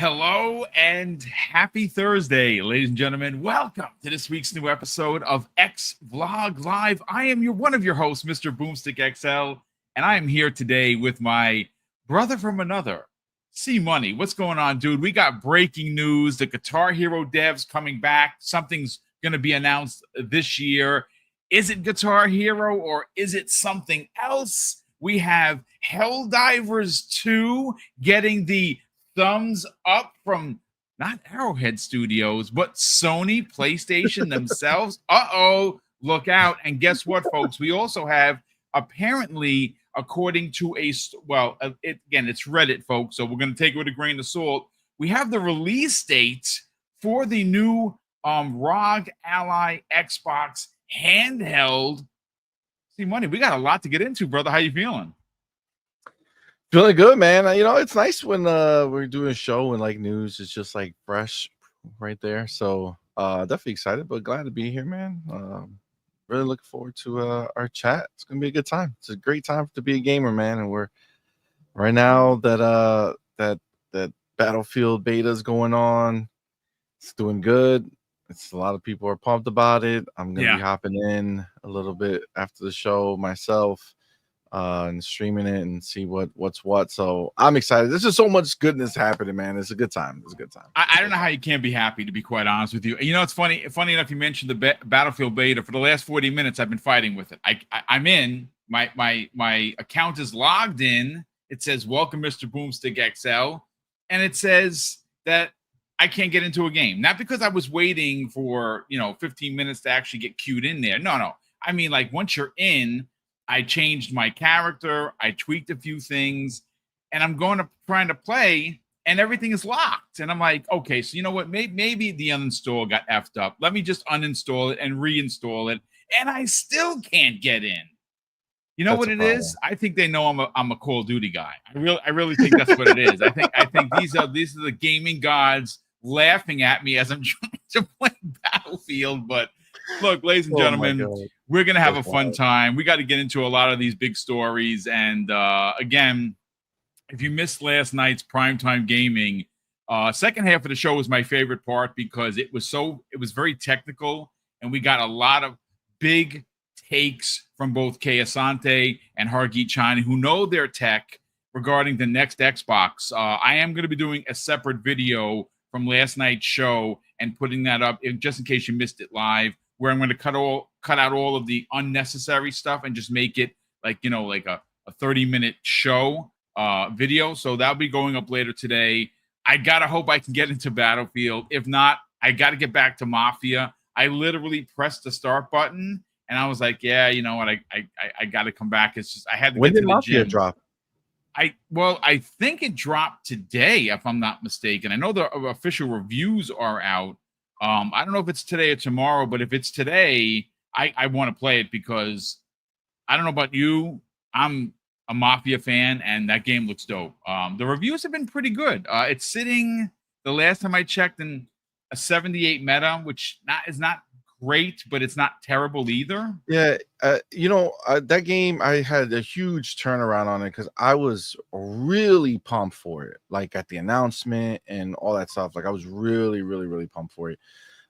Hello and happy Thursday, ladies and gentlemen. Welcome to this week's new episode of X Vlog Live. I am one of your hosts, Mr. BoomStick XL, and I am here today with my brother from another, C Money. What's going on, dude? We got breaking news. The Guitar Hero devs coming back. Something's going to be announced this year. Is it Guitar Hero or is it something else? We have Helldivers 2 getting the thumbs up from not Arrowhead Studios, but Sony PlayStation themselves. Look out. And guess what, folks? We also have, apparently, according to it's Reddit, folks, so we're going to take it with a grain of salt. We have the release date for the new ROG Ally Xbox handheld. See, Money, we got a lot to get into, brother. How you feeling? Feeling good, man. You know, it's nice when we're doing a show and like news is just like fresh right there. So definitely excited, but glad to be here, man. Really looking forward to our chat. It's gonna be a good time. It's a great time to be a gamer, man. And we're right now that that Battlefield beta is going on. It's doing good. It's a lot of people are pumped about it. I'm gonna be hopping in a little bit after the show myself. And streaming it and see what's what. So I'm excited. There's just so much goodness happening, man. It's a good time. It's a good time. I don't know how you can't be happy, to be quite honest with you. You know, it's funny enough you mentioned the Battlefield beta. For the last 40 minutes, I've been fighting with it. I'm in. My account is logged in. It says, welcome, Mr. BoomStick XL. And it says that I can't get into a game. Not because I was waiting for, 15 minutes to actually get queued in there. No. I mean, like, once you're in, I changed my character, I tweaked a few things, and I'm trying to play, and everything is locked. And I'm like, okay, so you know what? Maybe the uninstall got effed up. Let me just uninstall it and reinstall it, and I still can't get in. You know that's what it problem. Is? I think they know I'm a Call of Duty guy. I really think that's what it is. I think these are the gaming gods laughing at me as I'm trying to play Battlefield, but look, ladies and gentlemen, we're going to have a fun time. We got to get into a lot of these big stories. And again, if you missed last night's primetime gaming, second half of the show was my favorite part because it was very technical. And we got a lot of big takes from both Kay Asante and Hargeet China, who know their tech regarding the next Xbox. I am going to be doing a separate video from last night's show and putting that up just in case you missed it live, where I'm going to cut out all of the unnecessary stuff and just make it like a 30-minute show video. So that'll be going up later today. I gotta hope I can get into Battlefield. If not, I gotta get back to Mafia. I literally pressed the start button and I was like, yeah, you know what? I gotta come back. It's just I had to when get did to the Mafia gym. drop? I think it dropped today, if I'm not mistaken. I know the official reviews are out. I don't know if it's today or tomorrow, but if it's today, I want to play it because I don't know about you. I'm a Mafia fan, and that game looks dope. The reviews have been pretty good. It's sitting, the last time I checked, in a 78 meta, which is not great, but it's not terrible either. Yeah, that game, I had a huge turnaround on it because I was really pumped for it, like at the announcement and all that stuff. Like I was really, really, really pumped for it.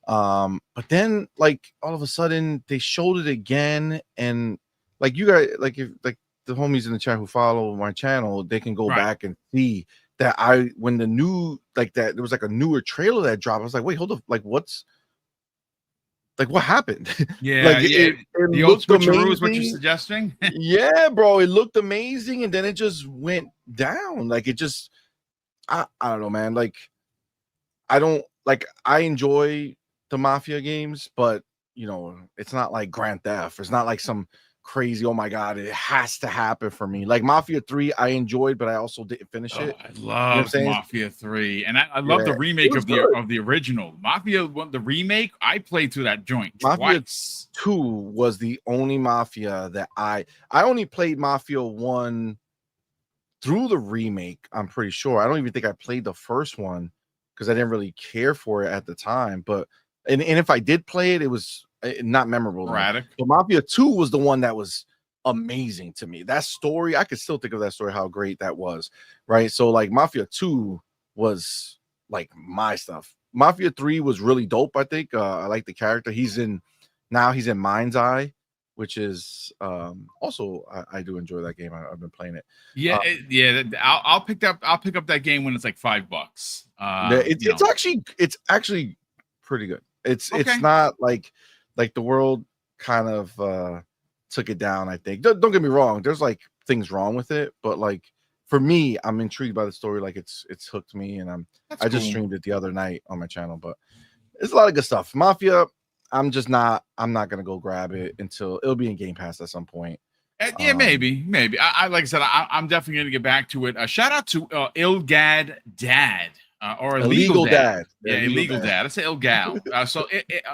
But then like all of a sudden they showed it again, and like you guys, like if like the homies in the chat who follow my channel, they can go back and see that when the new there was like a newer trailer that dropped. I was like, wait, hold up, what happened? Yeah, it the old switcheroo is what you're suggesting. Yeah, bro, it looked amazing, and then it just went down. Like it just, I don't know, man. Like I enjoy the Mafia games, but it's not like Grand Theft. It's not like some crazy, oh my god, it has to happen for me. Like Mafia 3 I enjoyed, but I also didn't finish it. I love Mafia 3, and I love the remake of the original Mafia. The remake, I played through that joint Mafia twice. 2 was the only Mafia that I only played Mafia 1 through the remake. I'm pretty sure. I don't even think I played the first one because I didn't really care for it at the time. But and if I did play it, it was not memorable. Erratic. But Mafia 2 was the one that was amazing to me. That story, I could still think of that story, how great that was, right? So like Mafia 2 was like my stuff. Mafia 3 was really dope. I think I like the character. He's in Mind's Eye, which is also I do enjoy that game. I've been playing it. Yeah, I'll pick up that game when it's like $5. It's actually pretty good. It's not like the world kind of took it down. I think don't get me wrong. There's like things wrong with it, but like for me, I'm intrigued by the story. Like it's hooked me, and I just streamed it the other night on my channel. But it's a lot of good stuff. Mafia, I'm not gonna go grab it until it'll be in Game Pass at some point. Yeah, maybe. I like I said, I'm definitely gonna get back to it. Shout out to Ilgad Dad or Illegal Dad. Yeah, Illegal Dad. I say Ilgal. So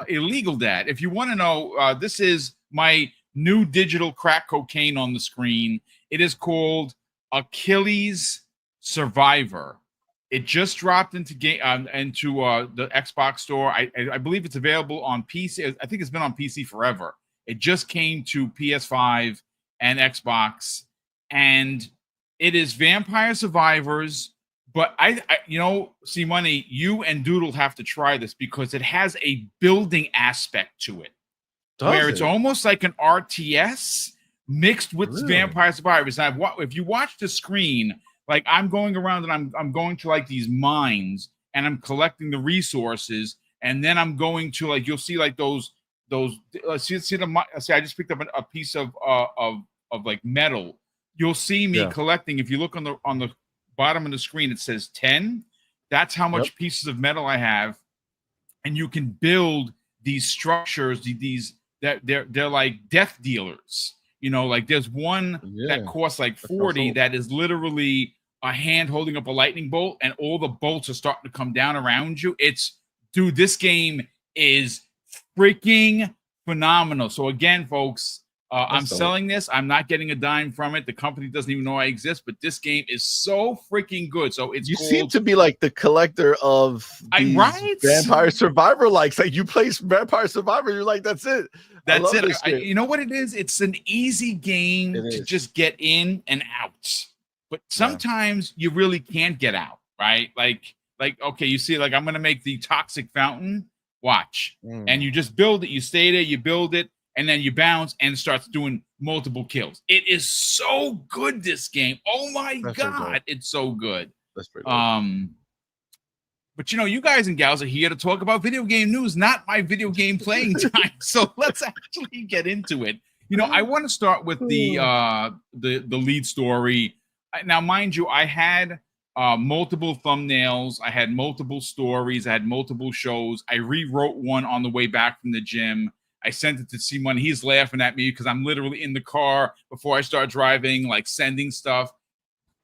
Illegal Dad. If you want to know, this is my new digital crack cocaine on the screen. It is called Achilles Survivor. It just dropped into the Xbox store. I believe it's available on PC. I think it's been on PC forever. It just came to PS5 and Xbox, and it is Vampire Survivors. But I see money. You and Doodle have to try this because it has a building aspect to it, it's almost like an RTS mixed with Vampire Survivors. Now, if you watch the screen, like I'm going around and I'm going to like these mines and I'm collecting the resources, and then I'm going to like you'll see like those see I just picked up a piece of like metal. You'll see me collecting. If you look on the bottom of the screen, it says 10. That's how much pieces of metal I have, and you can build these structures. They're like death dealers. Like there's one that costs like 40 that is literally a hand holding up a lightning bolt, and all the bolts are starting to come down around you. Dude, this game is freaking phenomenal. So again, folks, I'm selling this. I'm not getting a dime from it. The company doesn't even know I exist, but this game is so freaking good. So you seem to be like the collector of these Vampire Survivor likes. Like you play Vampire Survivor, you're like, that's it. That's it. You know what it is? It's an easy game to just get in and out. But sometimes you really can't get out, right? Like okay, you see, like I'm gonna make the toxic fountain. Watch, and you just build it. You stay there, you build it, and then you bounce and starts doing multiple kills. It is so good, this game. Oh my god, it's so good. That's pretty good. But you guys and gals are here to talk about video game news, not my video game playing time. So let's actually get into it. I want to start with the lead story. Now, mind you, I had multiple thumbnails, I had multiple stories, I had multiple shows. I rewrote one on the way back from the gym. I sent it to C-Money. He's laughing at me because I'm literally in the car before I start driving, like sending stuff.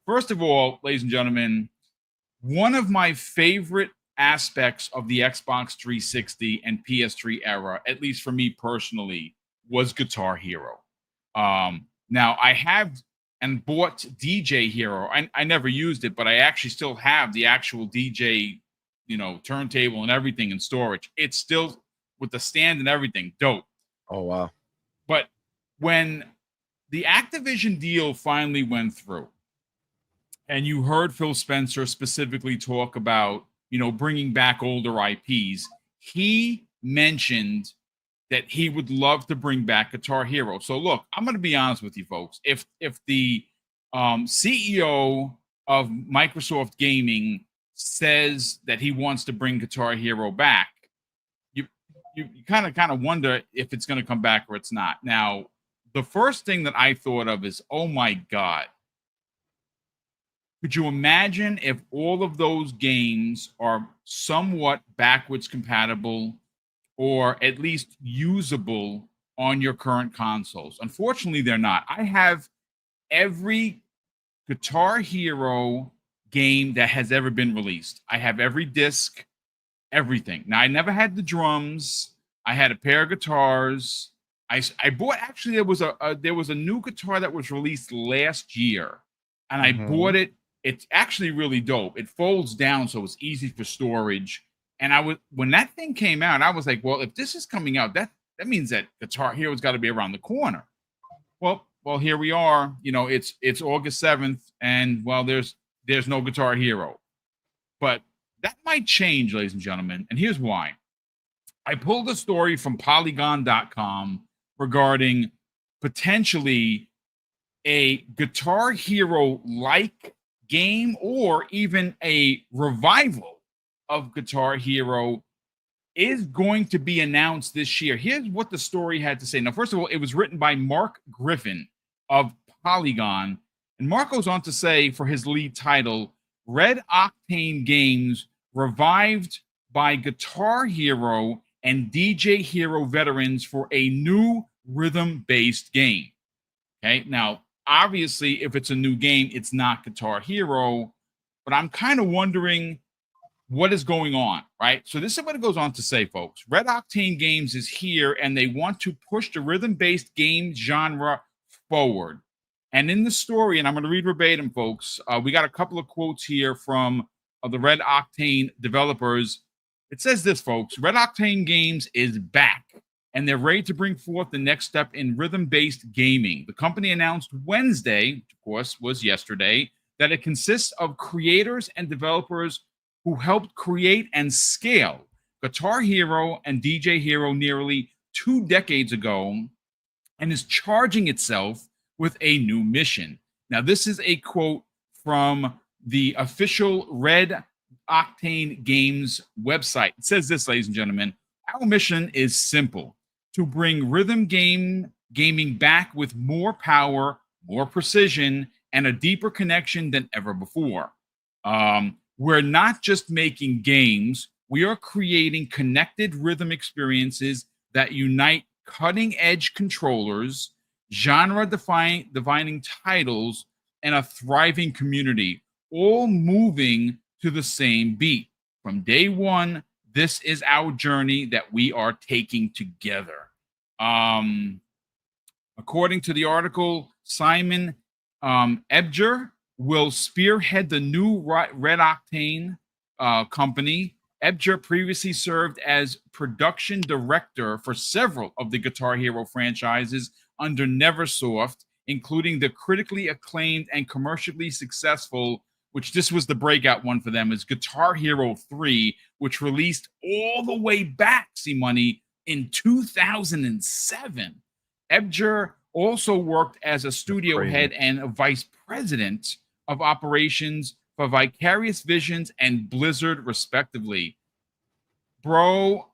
First of all, ladies and gentlemen, one of my favorite aspects of the Xbox 360 and PS3 era, at least for me personally, was Guitar Hero. Now, I have and bought DJ Hero. I never used it, but I actually still have the actual DJ, turntable and everything in storage. It's still with the stand and everything. Dope. Oh, wow. But when the Activision deal finally went through, and you heard Phil Spencer specifically talk about, bringing back older IPs, he mentioned that he would love to bring back Guitar Hero. So look, I'm going to be honest with you folks. If the CEO of Microsoft Gaming says that he wants to bring Guitar Hero back, you kind of wonder if it's going to come back or it's not. Now, the first thing that I thought of is, oh my God, could you imagine if all of those games are somewhat backwards compatible or at least usable on your current consoles? Unfortunately, they're not. I have every Guitar Hero game that has ever been released. I have every disc, everything. Now, I never had the drums. I had a pair of guitars. I bought, actually, there was a new guitar that was released last year, and I bought it. It's actually really dope. It folds down, so it's easy for storage. And when that thing came out, I was like, well, if this is coming out, that means that Guitar Hero's got to be around the corner. Well, here we are. It's August 7th, and there's no Guitar Hero. But That might change, ladies and gentlemen, and here's why. I pulled a story from Polygon.com regarding potentially a Guitar Hero like game or even a revival of Guitar Hero is going to be announced this year. Here's what the story had to say. Now, first of all, it was written by Mark Griffin of Polygon. And Mark goes on to say for his lead title, Red Octane Games revived by Guitar Hero and DJ Hero veterans for a new rhythm-based game. Okay, now, obviously, if it's a new game, it's not Guitar Hero, but I'm kind of wondering what is going on, right? So this is what it goes on to say, folks. Red Octane Games is here, and they want to push the rhythm-based game genre forward. And in the story, and I'm going to read verbatim, folks, we got a couple of quotes here from the Red Octane developers. It says this, folks. Red Octane Games is back, and they're ready to bring forth the next step in rhythm-based gaming. The company announced Wednesday, which of course was yesterday, that it consists of creators and developers who helped create and scale Guitar Hero and DJ Hero nearly 2 decades ago and is charging itself with a new mission. Now, this is a quote from the official Red Octane Games website. It says this, ladies and gentlemen, our mission is simple: to bring rhythm gaming back with more power, more precision, and a deeper connection than ever before. We're not just making games, we are creating connected rhythm experiences that unite cutting-edge controllers, genre-defining titles, and a thriving community, all moving to the same beat. From day one, this is our journey that we are taking together. According to the article, Simon Ebger will spearhead the new Red Octane company. Ebger previously served as production director for several of the Guitar Hero franchises under Neversoft, including the critically acclaimed and commercially successful, which this was the breakout one for them, is Guitar Hero 3, which released all the way back, see money, in 2007. Ebger also worked as a studio head and a vice president of operations for Vicarious Visions and Blizzard, respectively. Bro,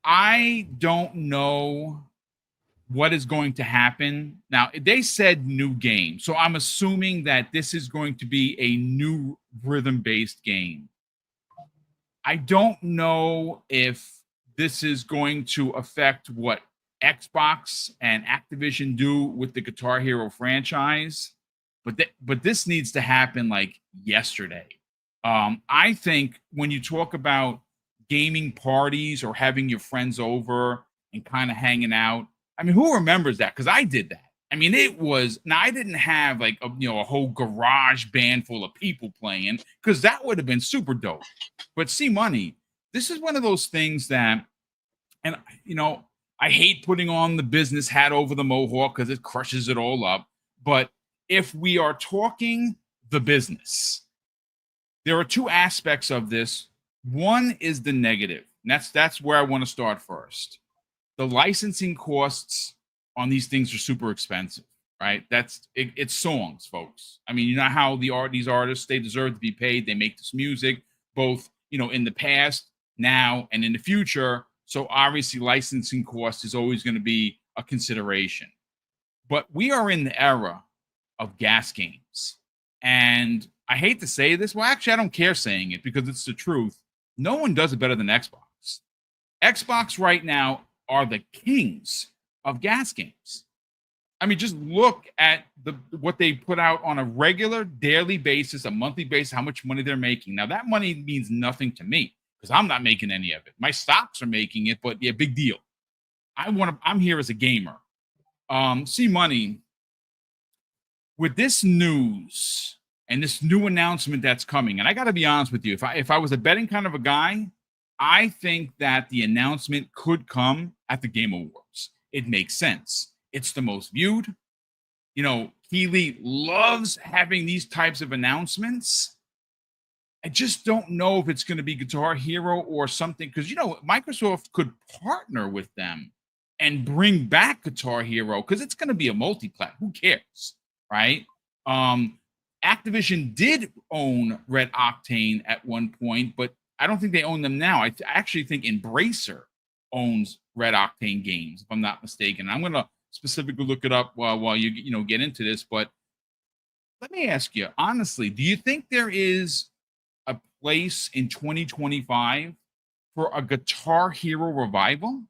I don't know what is going to happen. Now, they said new game, so I'm assuming that this is going to be a new rhythm-based game. I don't know if this is going to affect what Xbox and Activision do with the Guitar Hero franchise, but this needs to happen like yesterday. I think when you talk about gaming parties or having your friends over and kind of hanging out, I mean, who remembers that? Because I did that. I mean, it was, now I didn't have like a whole garage band full of people playing, because that would have been super dope. But see, money, this is one of those things that, and I hate putting on the business hat over the mohawk because it crushes it all up. But if we are talking the business, there are two aspects of this. One is the negative. And that's where I want to start first. The licensing costs on these things are super expensive, right? It's songs, folks. I mean, you know how these artists, they deserve to be paid. They make this music, both in the past, now, and in the future. So obviously, licensing cost is always going to be a consideration. But we are in the era of gas games, and I hate to say this. Well, actually, I don't care saying it because it's the truth. No one does it better than Xbox. Xbox right now are the kings of gas games. I mean, just look at what they put out on a regular daily basis, a monthly basis, how much money they're making. Now, that money means nothing to me because I'm not making any of it. My stocks are making it, but yeah, big deal. I'm here as a gamer. See, money, with this news and this new announcement that's coming, and I got to be honest with you, if I was a betting kind of a guy, I think that the announcement could come at the Game Awards. It makes sense. It's the most viewed. Keeley loves having these types of announcements. I just don't know if it's going to be Guitar Hero or something, because Microsoft could partner with them and bring back Guitar Hero, because it's going to be a multi-plat. Who cares, right? Um, Activision did own Red Octane at one point, but I don't think they own them now. I actually think Embracer owns Red Octane Games, if I'm not mistaken. I'm going to specifically look it up while you get into this, but let me ask you honestly: do you think there is a place in 2025 for a Guitar Hero revival?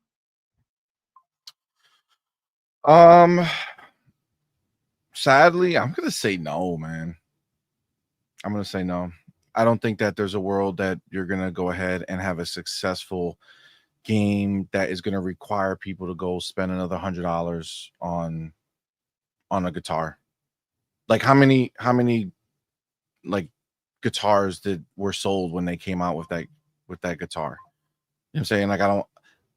Sadly, I'm gonna say no, man. I'm gonna say no. I don't think that there's a world that you're gonna go ahead and have a successful game that is gonna require people to go spend another $100 on a guitar. Like how many like guitars that were sold when they came out with that guitar? You know what I'm saying? Like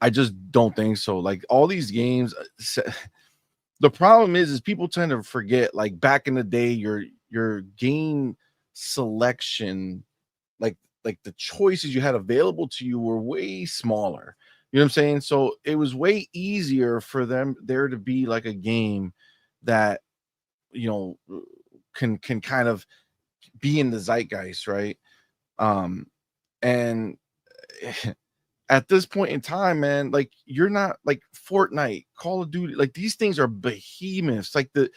I just don't think so. Like all these games, the problem is people tend to forget, like back in the day, your game selection, like the choices you had available to you were way smaller. You know what I'm saying? So it was way easier for there to be like a game that you know can kind of be in the zeitgeist, right? And at this point in time, man, like you're not like Fortnite, Call of Duty, like these things are behemoths. Like the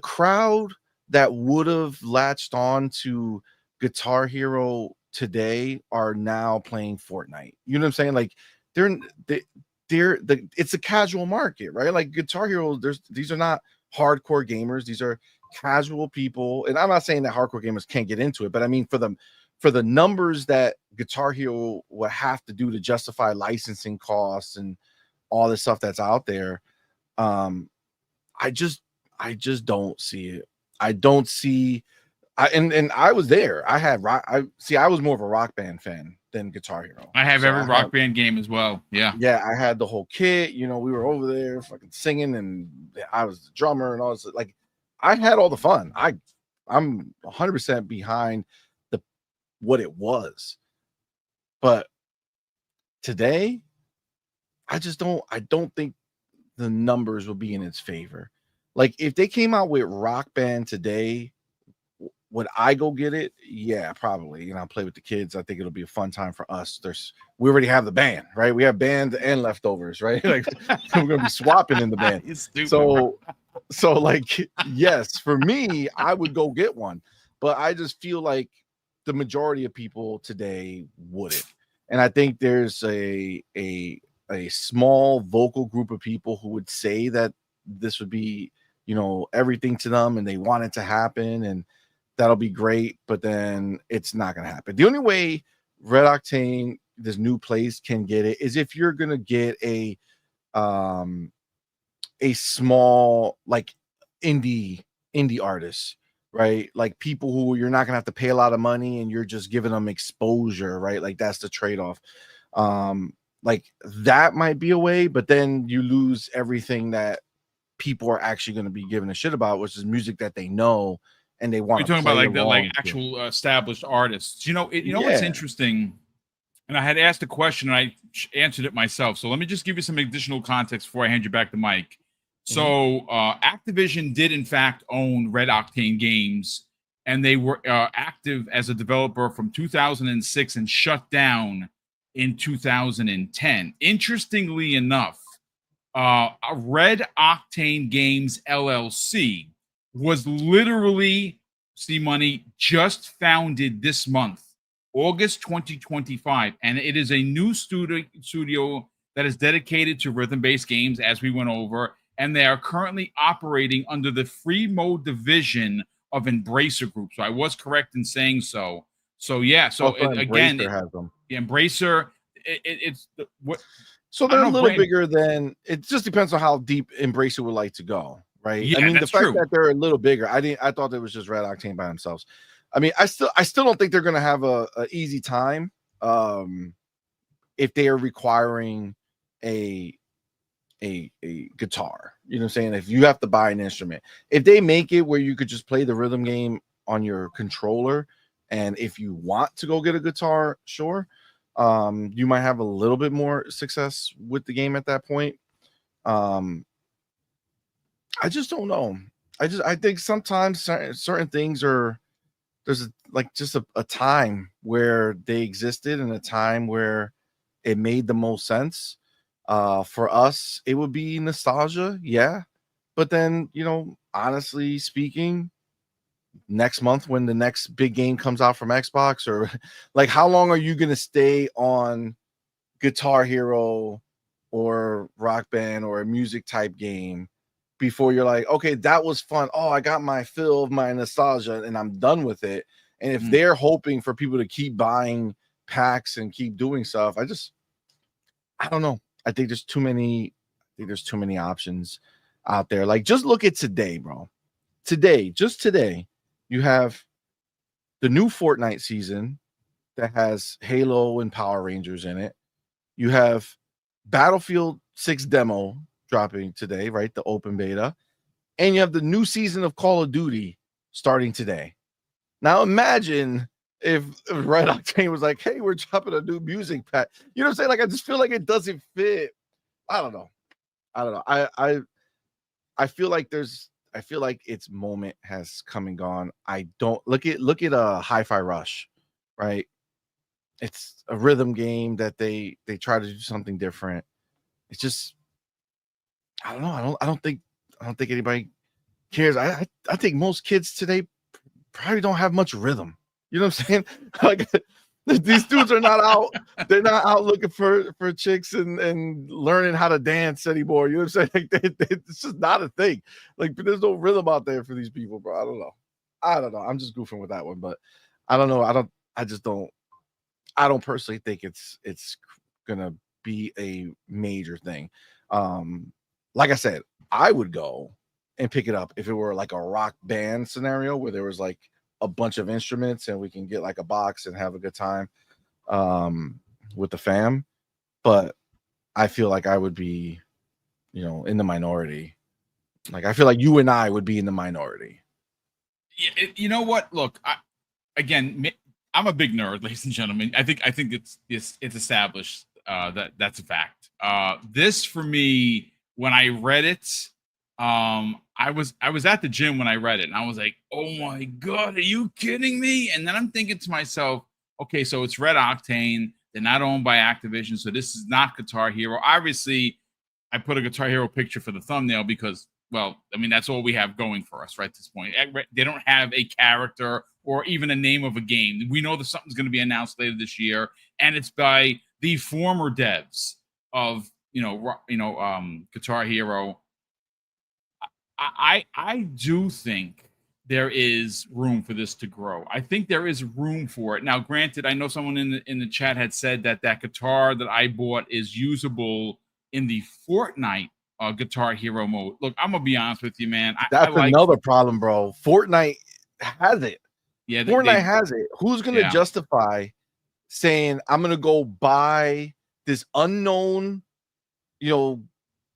crowd that would have latched on to Guitar Hero today are now playing Fortnite. You know what I'm saying? Like they're they, it's a casual market, right? Like Guitar Hero, these are not hardcore gamers. These are casual people. And I'm not saying that hardcore gamers can't get into it, but I mean for the numbers that Guitar Hero would have to do to justify licensing costs and all this stuff that's out there, I just don't see it. I don't see. And I was there. I had rock. I was more of a Rock Band fan than Guitar Hero. I have So every Rock Band game as well. Yeah. Yeah, I had the whole kit. You know, we were over there fucking singing, and I was the drummer and all this. Like, I had all the fun. I'm 100% behind what it was. But today, I don't think the numbers will be in its favor. Like if they came out with Rock Band today, would I go get it? Yeah, probably. And I'll play with the kids. I think it'll be a fun time for us. We already have the band, right? We have band and leftovers, right? Like we're gonna be swapping in the band. So like, yes, for me, I would go get one, but I just feel like the majority of people today wouldn't. And I think there's a small vocal group of people who would say that this would be, everything to them and they want it to happen and that'll be great, but then it's not going to happen. The only way Red Octane, this new place, can get it is if you're going to get a small like indie artist, right? Like people who you're not gonna have to pay a lot of money and you're just giving them exposure, right? Like that's the trade-off. Like that might be a way, but then you lose everything that people are actually going to be giving a shit about, which is music that they know and they want You're to talking play about like the along to. actual established artists. You know Yeah. what's interesting? And I had asked a question and I answered it myself. So let me just give you some additional context before I hand you back the mic. So Activision did in fact own Red Octane Games, and they were active as a developer from 2006 and shut down in 2010. Interestingly enough, Red Octane Games LLC was literally, see money, just founded this month, August 2025, and it is a new studio that is dedicated to rhythm-based games, as we went over, and they are currently operating under the free mode division of Embracer Group. So I was correct in saying so. So yeah, so Embracer has them. Embracer, it's what. So they're a little bigger than, it just depends on how deep Embracer would like to go, right? Yeah, I mean, the fact true. that they're a little bigger, I thought it was just Red Octane by themselves. I mean, I still don't think they're gonna have a easy time if they are requiring a guitar. You know what I'm saying? If you have to buy an instrument, if they make it where you could just play the rhythm game on your controller, And if you want to go get a guitar, sure, you might have a little bit more success with the game at that point. I just don't know. I think sometimes certain things are there's just a time where they existed and a time where it made the most sense. For us, it would be nostalgia, yeah. But then, honestly speaking, next month when the next big game comes out from Xbox, or like, how long are you gonna stay on Guitar Hero or Rock Band or a music type game before you're like, okay, that was fun. Oh, I got my fill of my nostalgia and I'm done with it. And if they're hoping for people to keep buying packs and keep doing stuff, I don't know. I think there's too many options out there. Like, just look at today, bro. Just today, you have the new Fortnite season that has Halo and Power Rangers in it. You have Battlefield 6 demo dropping today, right? The open beta. And you have the new season of Call of Duty starting today. Now imagine if Red Octane was like, hey, we're dropping a new music pack. You know what I'm saying? Like, I just feel like it doesn't fit. I don't know. I feel like its moment has come and gone. I don't look at Hi-Fi Rush, right? It's a rhythm game that they try to do something different. It's just, I don't know. I don't think anybody cares. I think most kids today probably don't have much rhythm. You know what I'm saying? Like, these dudes are not out. They're not out looking for chicks and learning how to dance anymore. You know what I'm saying? Like, it's just not a thing. Like, there's no rhythm out there for these people, bro. I don't know. I'm just goofing with that one, but I don't know. I don't personally think it's gonna be a major thing. Like I said, I would go and pick it up if it were like a Rock Band scenario where there was like a bunch of instruments and we can get like a box and have a good time with the fam. But I feel like I would be, in the minority. Like, I feel like you and I would be in the minority. You know what? Look, I'm a big nerd, ladies and gentlemen. I think it's established that that's a fact. This, for me, when I read it, I was at the gym when I read it, and I was like, oh my god, are you kidding me? And then I'm thinking to myself, okay, so it's Red Octane. They're not owned by Activision, so this is not Guitar Hero. Obviously, I put a Guitar Hero picture for the thumbnail because, well, I mean, that's all we have going for us right at this point. They don't have a character or even a name of a game. We know that something's going to be announced later this year, and it's by the former devs of Guitar Hero. I do think there is room for this to grow. I think there is room for it. Now, granted, I know someone in the chat had said that guitar that I bought is usable in the Fortnite Guitar Hero mode. Look, I'm gonna be honest with you, man. That's another problem, bro. Fortnite has it. Yeah, Fortnite has it. Who's gonna justify saying I'm gonna go buy this unknown,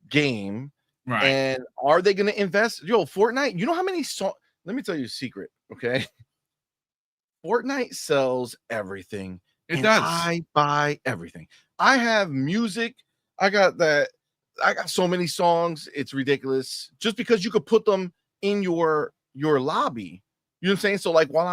game? Right. And are they going to invest? Fortnite, you know how many songs? Let me tell you a secret, okay? Fortnite sells everything. It does. I buy everything. I have music. I got so many songs. It's ridiculous. Just because you could put them in your lobby. You know what I'm saying? So like when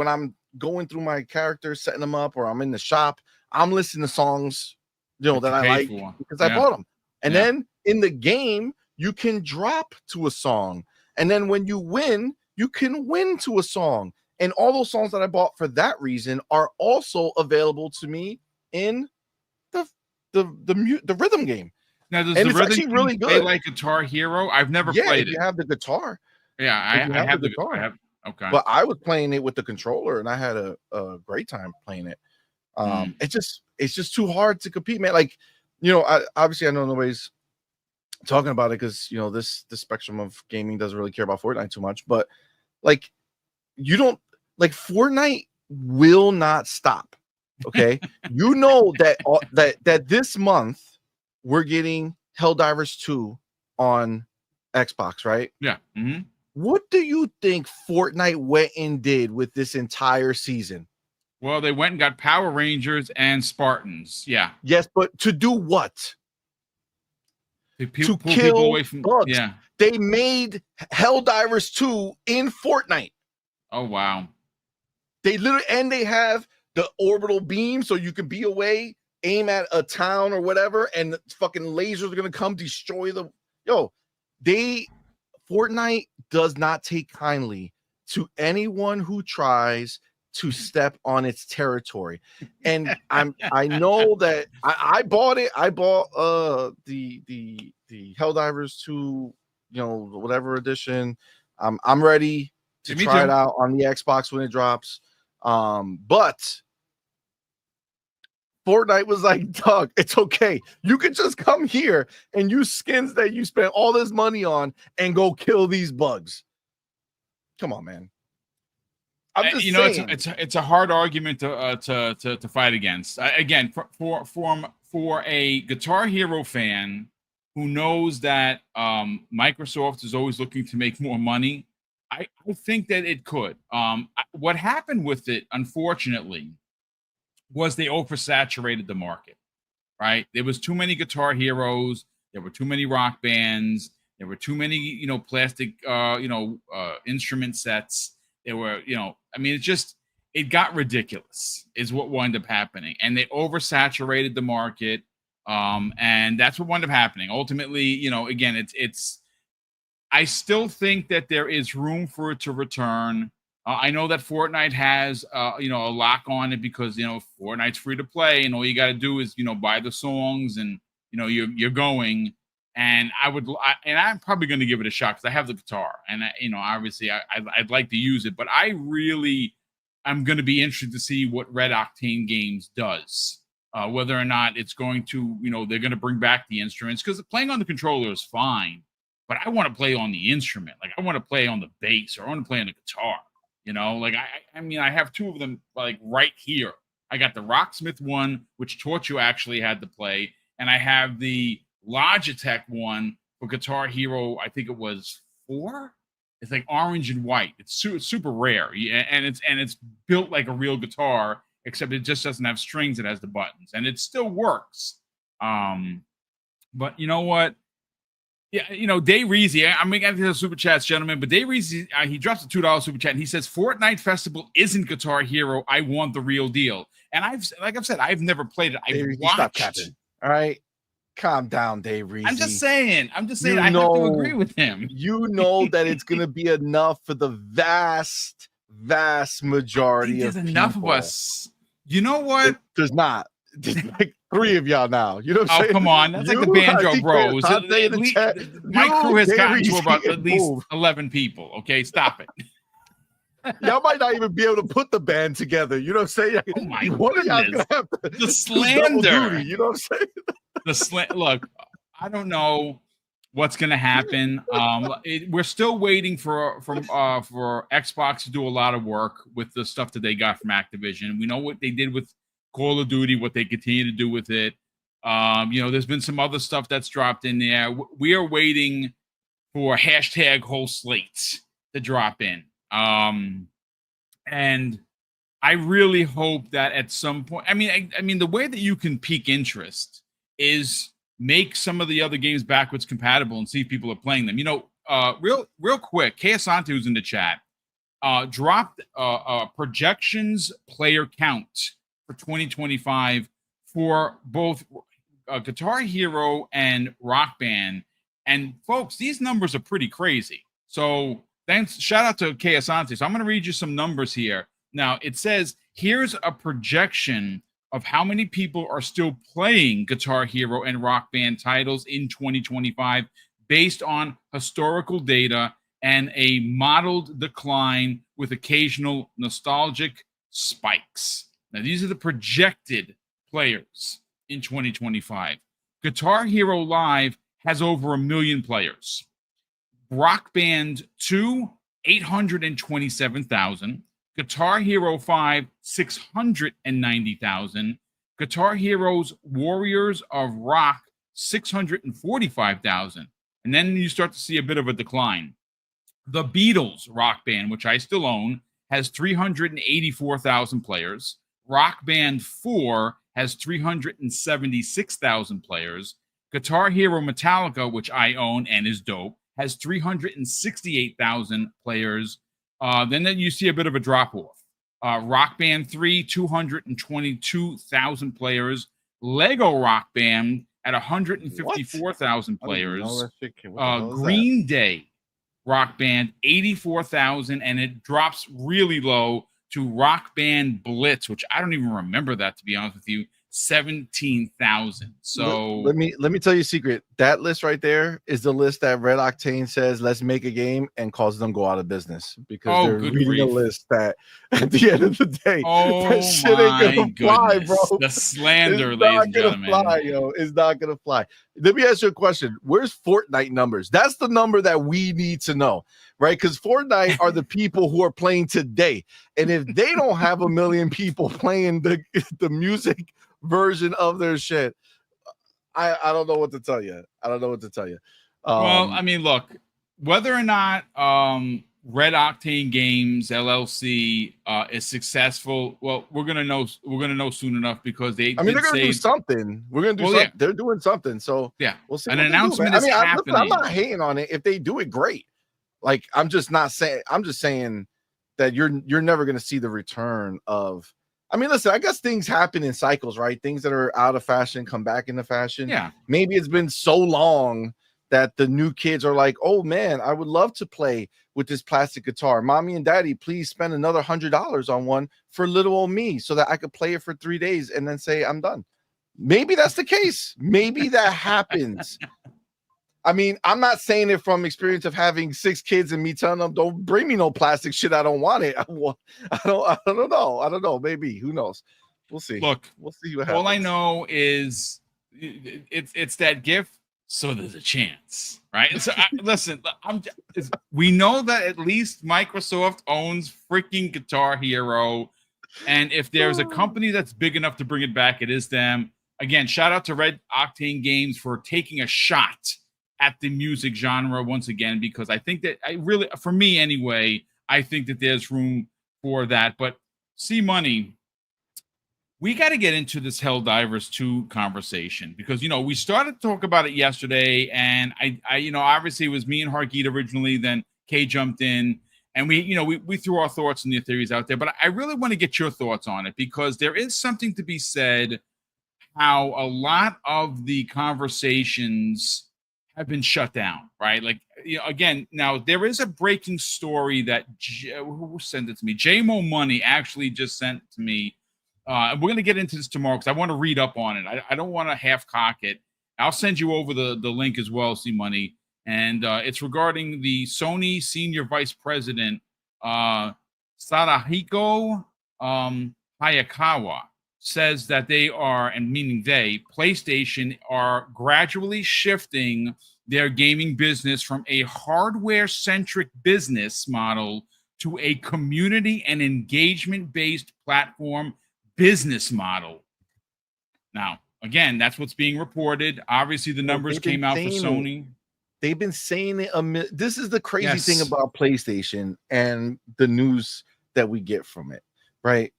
I'm going through my characters, setting them up, or I'm in the shop, I'm listening to songs, that I like because I bought them. And then in the game, you can drop to a song. And then when you win, you can win to a song. And all those songs that I bought for that reason are also available to me in the rhythm game. Now, does and the it's rhythm actually really play good like Guitar Hero? I've never played it. You have the guitar. Yeah, I have the guitar. Okay. But I was playing it with the controller and I had a great time playing it. It's just too hard to compete, man. Like, obviously I know nobody's talking about it because this spectrum of gaming doesn't really care about Fortnite too much, but like, you don't like Fortnite will not stop. Okay. that this month we're getting Helldivers 2 on Xbox, right? Yeah. Mm-hmm. What do you think Fortnite went and did with this entire season? Well, they went and got Power Rangers and Spartans. Yeah. Yes, but to do what? To To pull people kill away from, bugs. yeah. They made Helldivers 2 in Fortnite. Oh, wow. They literally, and they have the orbital beam so you can be away, aim at a town or whatever, and the fucking lasers are gonna come destroy the Fortnite does not take kindly to anyone who tries to step on its territory. And I know that I bought it. I bought the Helldivers 2, whatever edition. I'm ready to try it out on the Xbox when it drops. But Fortnite was like, dog, it's okay. You can just come here and use skins that you spent all this money on and go kill these bugs. Come on, man. I'm just saying. It's a hard argument to fight against. Again, for a Guitar Hero fan who knows that Microsoft is always looking to make more money, I think that it could. What happened with it, unfortunately, was they oversaturated the market, right? There was too many Guitar Heroes. There were too many rock bands. There were too many, plastic, instrument sets. There were, it got ridiculous is what wound up happening. And they oversaturated the market. And that's what wound up happening. Ultimately, again, I still think that there is room for it to return. I know that Fortnite has, a lock on it because, Fortnite's free to play and all you got to do is, buy the songs and, you're going. And I'm probably going to give it a shot because I have the guitar and, obviously I'd like to use it, but I'm going to be interested to see what Red Octane Games does, whether or not it's going to, they're going to bring back the instruments because playing on the controller is fine, but I want to play on the instrument. Like I want to play on the bass or I want to play on the guitar. I have two of them like right here. I got the Rocksmith one, which Torchu actually had to play, and I have the Logitech one for Guitar Hero. I think it was 4. It's like orange and white. It's super rare, and it's built like a real guitar, except it just doesn't have strings. It has the buttons, and it still works. But you know what? Yeah, Dave Reezy, I'm going to get to the super chats, gentlemen, but Dave Reezy, he drops a $2 super chat, and he says, Fortnite Festival isn't Guitar Hero. I want the real deal. And I've said, I've never played it. I've watched. Stop capping. All right? Calm down, Dave Reezy. I'm just saying, I have to agree with him. You know that it's going to be enough for the vast majority of people. There's enough of us. You know what? There's not. There's like 3 of y'all now. You know what I'm saying? Oh, come on. That's like the Banjo Bros. My crew has gotten to about at least 11 people. Okay, stop it. Y'all might not even be able to put the band together. You know what I'm saying? Oh my goodness. The slander. Duty, you know what I'm saying? Look, I don't know what's going to happen. We're still waiting for Xbox to do a lot of work with the stuff that they got from Activision. We know what they did with Call of Duty, what they continue to do with it. There's been some other stuff that's dropped in there. We are waiting for hashtag whole slates to drop in. And I really hope that at some point, I mean, the way that you can pique interest is make some of the other games backwards compatible and see if people are playing them. Real quick, Kayasante, who's in the chat, dropped projections player count for 2025 for both Guitar Hero and Rock Band. And folks, these numbers are pretty crazy. So thanks, shout out to Kayasante. So I'm going to read you some numbers here. Now it says, here's a projection of how many people are still playing Guitar Hero and Rock Band titles in 2025 based on historical data and a modeled decline with occasional nostalgic spikes. Now, these are the projected players in 2025. Guitar Hero Live has over 1 million players. Rock Band 2, 827,000. Guitar Hero 5, 690,000. Guitar Heroes Warriors of Rock, 645,000. And then you start to see a bit of a decline. The Beatles Rock Band, which I still own, has 384,000 players. Rock Band 4 has 376,000 players. Guitar Hero Metallica, which I own and is dope, has 368,000 players. Then you see a bit of a drop off. Rock Band 3, 222,000 players. Lego Rock Band at 154,000 players. Green Day Rock Band, 84,000, and it drops really low to Rock Band Blitz, which I don't even remember that, to be honest with you, 17,000. So let me tell you a secret. That list right there is the list that Red Octane says, let's make a game, and causes them go out of business because they're reading a list that at the end of the day, that shit ain't gonna fly, bro. The slander, it's ladies not and gonna gentlemen. fly, yo. It's not gonna fly. Let me ask you a question. Where's Fortnite numbers? That's the number that we need to know, right? Because Fortnite are the people who are playing today. And if they don't have 1 million people playing the music version of their shit, I don't know what to tell you. I don't know what to tell you. Well, I mean, look, whether or not Red Octane Games LLC is successful, well, we're gonna know soon enough, because they're gonna do something. We're gonna do something. Yeah. They're doing something. So yeah, we'll see. An announcement is happening. I'm not hating on it if they do it great. Like, I'm just saying that you're never gonna see the return of. I mean, listen, I guess things happen in cycles, right? Things that are out of fashion come back into fashion. Yeah. Maybe it's been so long that the new kids are like, oh man, I would love to play with this plastic guitar. Mommy and daddy, please spend another $100 on one for little old me so that I could play it for 3 days and then say I'm done. Maybe that's the case. Maybe that happens. I mean, I'm not saying it from experience of having 6 kids and me telling them, don't bring me no plastic shit. I don't want it. I don't know. Maybe, who knows? We'll see. Look, we'll see what happens. All I know is it's that gift. So there's a chance, right? So listen, we know that at least Microsoft owns freaking Guitar Hero. And if there's a company that's big enough to bring it back, it is them. Again, shout out to Red Octane Games for taking a shot at the music genre once again, because I think that for me anyway, I think that there's room for that. But C-Money, we got to get into this Helldivers 2 conversation, because, we started to talk about it yesterday, and I obviously it was me and Hargeet originally, then Kay jumped in, and we threw our thoughts and the theories out there. But I really want to get your thoughts on it, because there is something to be said how a lot of the conversations have been shut down, right? Like, again, now there is a breaking story that who sent it to me? JMO Money actually just sent to me. And we're going to get into this tomorrow because I want to read up on it. I don't want to half cock it. I'll send you over the link as well, C-Money. And it's regarding the Sony Senior Vice President, Sadahiko Hayakawa, says that they are, and meaning PlayStation are gradually shifting their gaming business from a hardware-centric business model to a community and engagement-based platform business model. Now, again, that's what's being reported. Obviously, the numbers came out for Sony. They've been saying it. This is the crazy thing about PlayStation and the news that we get from it, right?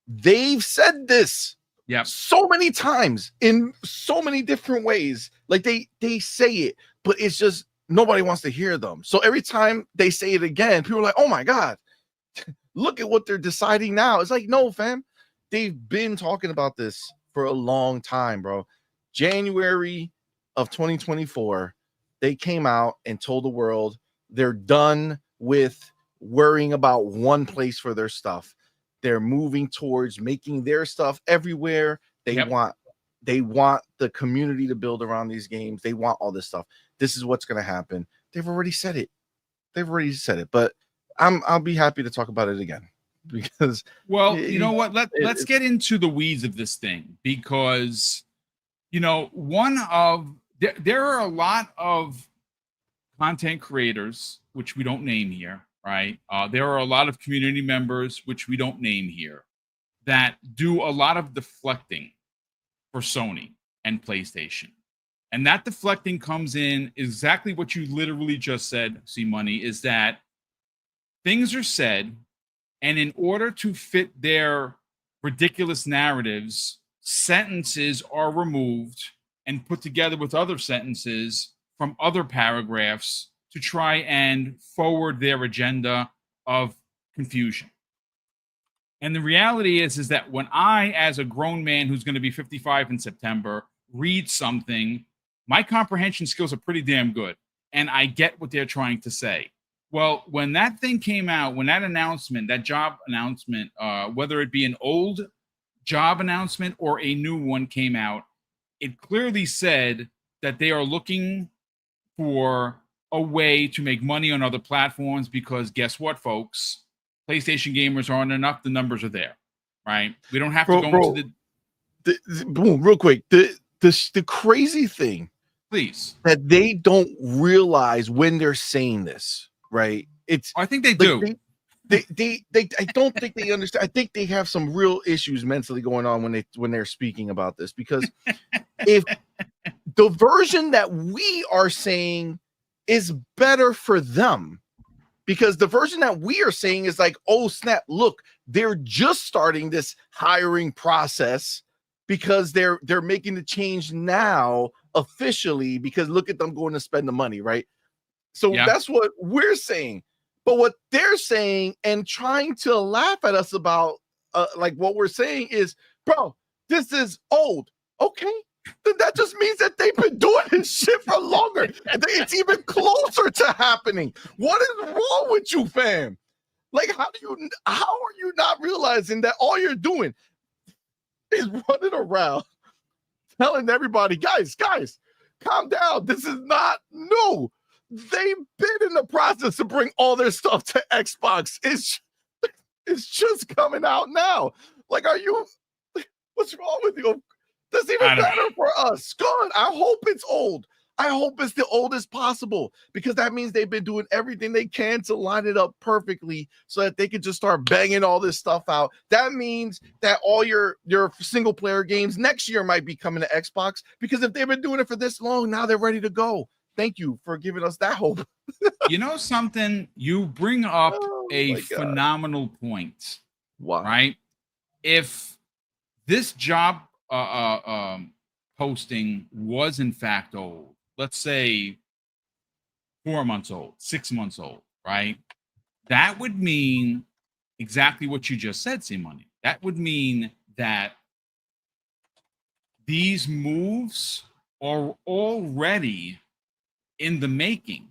They've said this so many times in so many different ways. Like they say it, but it's just nobody wants to hear them. So every time they say it again, people are like, oh my God, look at what they're deciding now. It's like, no, fam. They've been talking about this for a long time, bro. January of 2024, they came out and told the world they're done with worrying about one place for their stuff. They're moving towards making their stuff everywhere. They want the community to build around these games. They want all this stuff. This is what's going to happen. They've already said it. But I'll be happy to talk about it again, because you know what? Let's get into the weeds of this thing, because there are a lot of content creators, which we don't name here, right? There are a lot of community members, which we don't name here, that do a lot of deflecting for Sony and PlayStation. And that deflecting comes in exactly what you literally just said, C Money, is that things are said, and in order to fit their ridiculous narratives, sentences are removed and put together with other sentences from other paragraphs to try and forward their agenda of confusion. And the reality is that when I, as a grown man who's going to be 55 in September, read something, my comprehension skills are pretty damn good. And I get what they're trying to say. Well, when that thing came out, when that announcement, that job announcement, whether it be an old job announcement or a new one came out, it clearly said that they are looking for a way to make money on other platforms because guess what, folks? PlayStation gamers aren't enough. The numbers are there, right? We don't have to go into the boom real quick. The crazy thing, please, that they don't realize when they're saying this, right? I think they do. They I don't think they understand. I think they have some real issues mentally going on when they're speaking about this, because if the version that we are saying is better for them, because the version that we are saying is like, oh snap, look, they're just starting this hiring process because they're making the change now officially, because look at them going to spend the money, right? So that's what we're saying. But what they're saying and trying to laugh at us about, like what we're saying is, bro, this is old. Okay, then that just means that they've been doing this shit for longer. And it's even closer to happening. What is wrong with you, fam? Like, how are you not realizing that all you're doing is running around telling everybody, guys, calm down. This is not new. They've been in the process to bring all their stuff to Xbox. It's just coming out now. Like, what's wrong with you? That's even better for us. Good. I hope it's old. I hope it's the oldest possible, because that means they've been doing everything they can to line it up perfectly so that they can just start banging all this stuff out. That means that all your single player games next year might be coming to Xbox, because if they've been doing it for this long, now they're ready to go. Thank you for giving us that hope. You know something? You bring up a phenomenal point. Wow. Right? If this job posting was in fact old, let's say 4 months old, 6 months old, right? That would mean exactly what you just said, C-Money. That would mean that these moves are already in the making.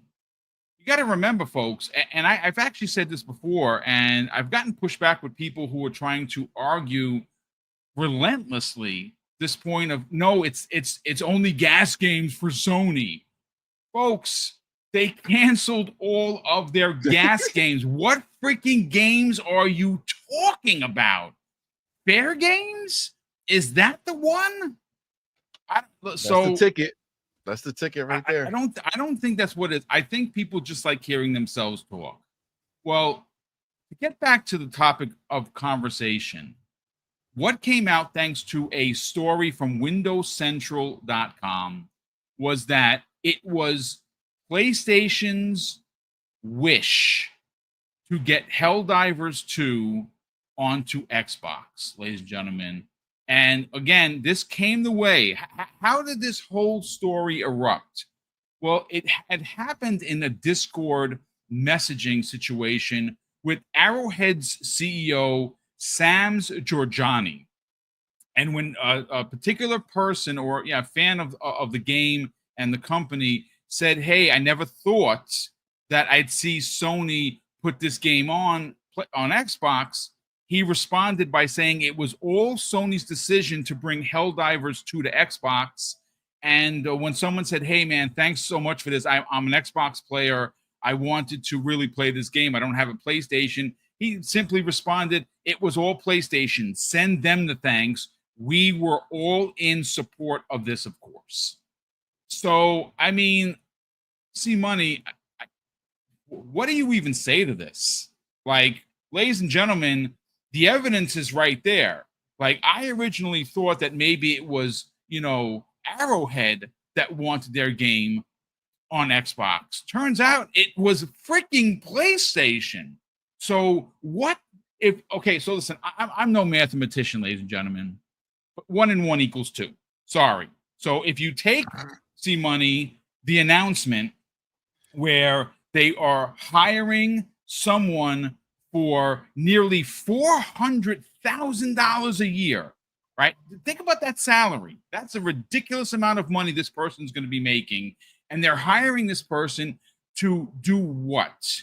You got to remember, folks, and I've actually said this before, and I've gotten pushback with people who are trying to argue relentlessly this point of, no, it's only gas games for Sony. Folks, they canceled all of their gas games. What freaking games are you talking about? Fair games? Is that the one? That's the ticket. That's the ticket right there. I don't think that's what it is. I think people just like hearing themselves talk. Well, to get back to the topic of conversation, what came out thanks to a story from WindowsCentral.com was that it was PlayStation's wish to get Helldivers 2 onto Xbox, ladies and gentlemen. And again, this came the way. How did this whole story erupt? Well, it had happened in a Discord messaging situation with Arrowhead's CEO, Sam's Georgiani. And when a particular person or fan of the game and the company said, hey, I never thought that I'd see Sony put this game on Xbox, he responded by saying it was all Sony's decision to bring Helldivers 2 to Xbox. And when someone said, hey, man, thanks so much for this. I'm an Xbox player. I wanted to really play this game. I don't have a PlayStation. He simply responded, it was all PlayStation. Send them the thanks. We were all in support of this, of course. So, I mean, C-Money, what do you even say to this? Like, ladies and gentlemen, the evidence is right there. Like, I originally thought that maybe it was, Arrowhead that wanted their game on Xbox. Turns out it was freaking PlayStation. So what if, okay, so listen, I'm no mathematician, ladies and gentlemen, but 1 and 1 equals 2. Sorry. So if you take C-Money, the announcement where they are hiring someone for nearly $400,000 a year, right? Think about that salary. That's a ridiculous amount of money this person's going to be making. And they're hiring this person to do what?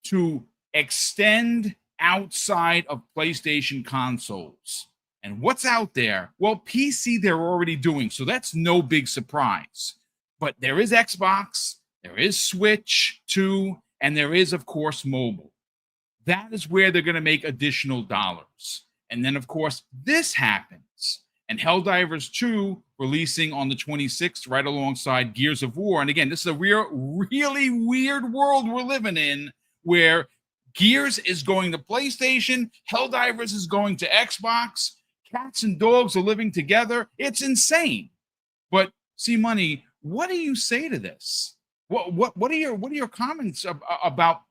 To extend outside of PlayStation consoles. And what's out there? Well, PC they're already doing, so that's no big surprise. But there is Xbox, there is Switch too, and there is, of course, mobile. That is where they're going to make additional dollars. And then, of course, this happens. And Helldivers 2 releasing on the 26th, right alongside Gears of War. And again, this is a really weird world we're living in, where Gears is going to PlayStation, Helldivers is going to Xbox, cats and dogs are living together. It's insane. But C-Money, what do you say to this? What are your comments about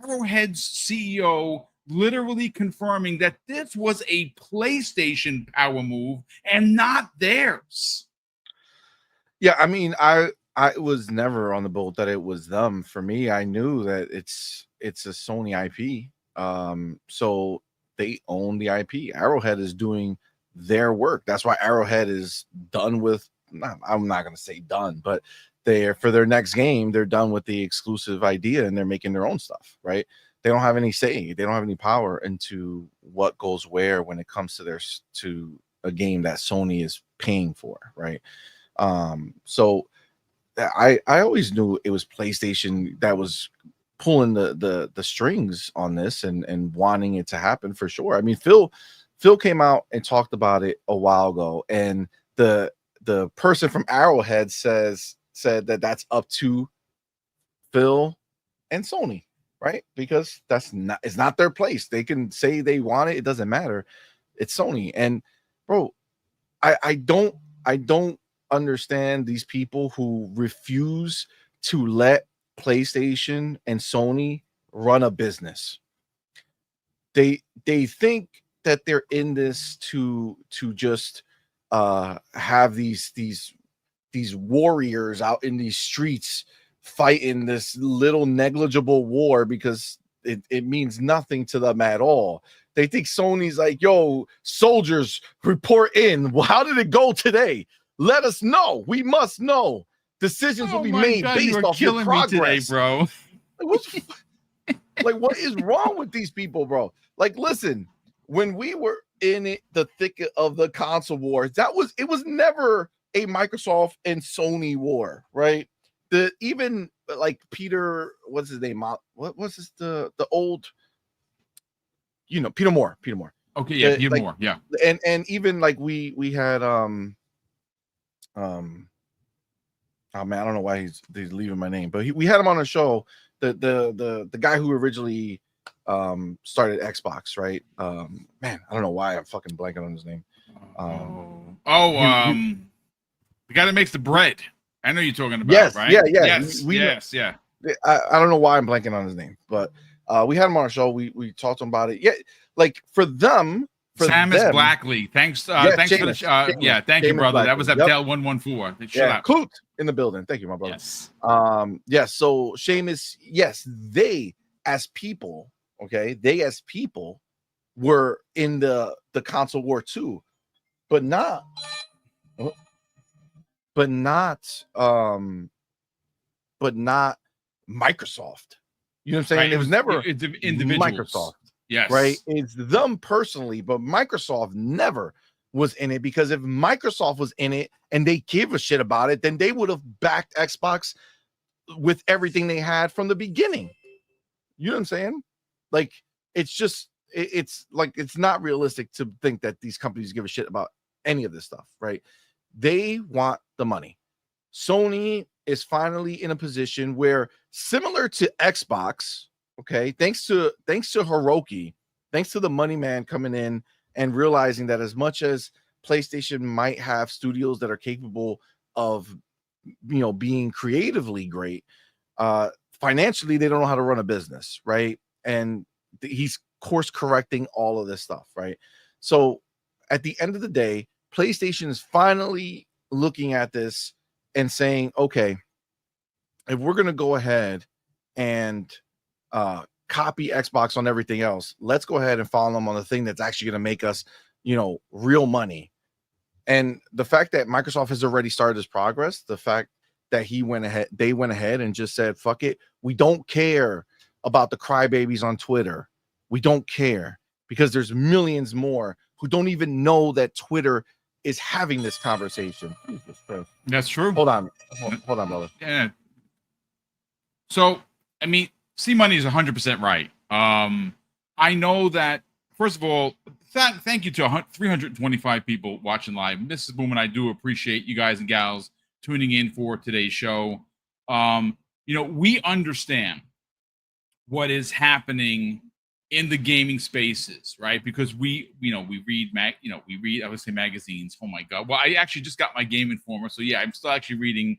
Arrowhead's CEO literally confirming that this was a PlayStation power move and not theirs? Yeah, I mean, I was never on the boat that it was them. For me, I knew that it's a Sony IP. So they own the IP. Arrowhead is doing their work. That's why Arrowhead is done with, I'm not going to say done, but for their next game, they're done with the exclusive idea and they're making their own stuff, right? They don't have any say. They don't have any power into what goes where when it comes to a game that Sony is paying for, right? So I always knew it was PlayStation that was pulling the strings on this and wanting it to happen for sure. I mean, Phil came out and talked about it a while ago, and the person from Arrowhead said that that's up to Phil and Sony, right? Because it's not their place. They can say they want it, it doesn't matter. It's Sony. And bro, I don't understand these people who refuse to let PlayStation and Sony run a business. They think that they're in this to just have these warriors out in these streets fighting this little negligible war because it means nothing to them at all. They think Sony's like, yo, soldiers, report in. Well, how did it go today? Let us know. We must know. Decisions will be made based off your progress, today, bro. Like, what is wrong with these people, bro? Like, listen, when we were in the thicket of the console wars, it was never a Microsoft and Sony war, right? Even like Peter, what's his name? What was this? The old, Peter Moore. Okay, yeah, Peter Moore, yeah. And even like we had oh man, I don't know why he's leaving my name, but we had him on a show. The guy who originally started Xbox, right? Man, I don't know why I'm fucking blanking on his name. The guy that makes the bread. I know you're talking about, yes, right? Yeah. Yes. I don't know why I'm blanking on his name, but we had him on our show. We talked to him about it. Yeah, like for them. Samus Blackley. Thanks for the thank you, brother. Blackley. That was Abdel 114. Yeah, Coot in the building. Thank you, my brother. Yes. So Seamus, yes, they as people, okay, were in the console war too, but not Microsoft. You know what I'm saying? Right. It was never individuals. Microsoft. Yes. Right. It's them personally, but Microsoft never was in it, because if Microsoft was in it and they give a shit about it, then they would have backed Xbox with everything they had from the beginning. You know what I'm saying? Like, it's just, it's like, it's not realistic to think that these companies give a shit about any of this stuff, right? They want the money. Sony is finally in a position where, similar to Xbox, okay, thanks to Hiroki, thanks to the money man coming in and realizing that as much as PlayStation might have studios that are capable of being creatively great. Financially, they don't know how to run a business, right? And he's course correcting all of this stuff, right? So at the end of the day, PlayStation is finally looking at this and saying, okay, if we're going to go ahead and copy Xbox on everything else, let's go ahead and follow them on the thing that's actually going to make us, real money. And the fact that Microsoft has already started this progress, the fact that they went ahead and just said, fuck it, we don't care about the crybabies on Twitter. We don't care, because there's millions more who don't even know that Twitter is having this conversation. Jesus Christ. That's true. Hold on, brother. Yeah. So, I mean, C-Money is 100% right. I know that, first of all, thank you to 325 people watching live. Mrs. Boom and I do appreciate you guys and gals tuning in for today's show. We understand what is happening in the gaming spaces, right? Because we read I would say magazines. Oh my God. Well, I actually just got my Game Informer. So yeah, I'm still actually reading,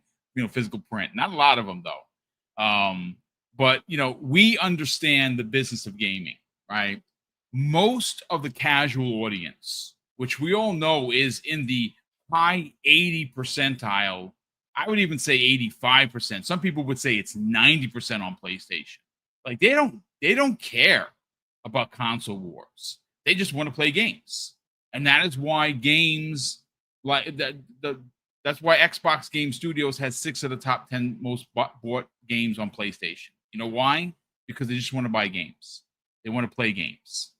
physical print. Not a lot of them though. But we understand the business of gaming, right? Most of the casual audience, which we all know is in the high 80 percentile, I would even say 85%. Some people would say it's 90% on PlayStation. Like they don't care about console wars. They just want to play games. And that is why games like that's why Xbox Game Studios has 6 of the top 10 most bought games on PlayStation. You know why? Because they just want to buy games. They want to play games.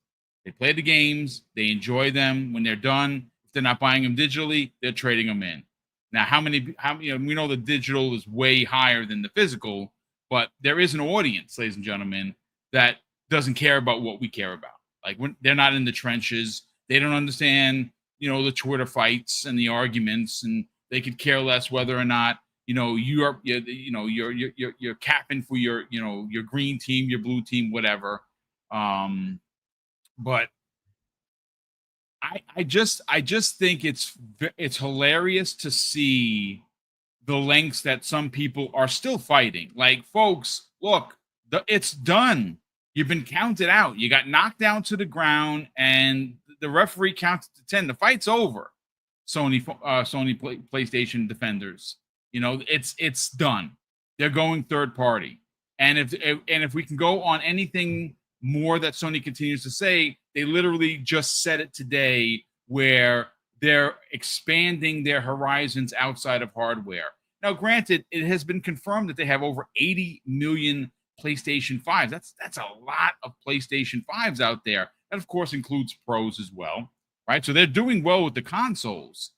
They play the games. They enjoy them. When they're done, if they're not buying them digitally, they're trading them in. Now, how many we know the digital is way higher than the physical, but there is an audience, ladies and gentlemen, that doesn't care about what we care about. Like when they're not in the trenches, they don't understand, the Twitter fights and the arguments, and they could care less whether or not you're capping for your green team, your blue team, whatever. But I just think it's hilarious to see the lengths that some people are still fighting. Like, folks, look, it's done. You've been counted out. You got knocked down to the ground, and the referee counted to 10. The fight's over. Sony PlayStation defenders. It's done. They're going third party. And if we can go on anything more that Sony continues to say, they literally just said it today, where they're expanding their horizons outside of hardware. Now, granted, it has been confirmed that they have over 80 million PlayStation 5s. That's a lot of PlayStation 5s out there. That, of course, includes pros as well, right? So they're doing well with the consoles,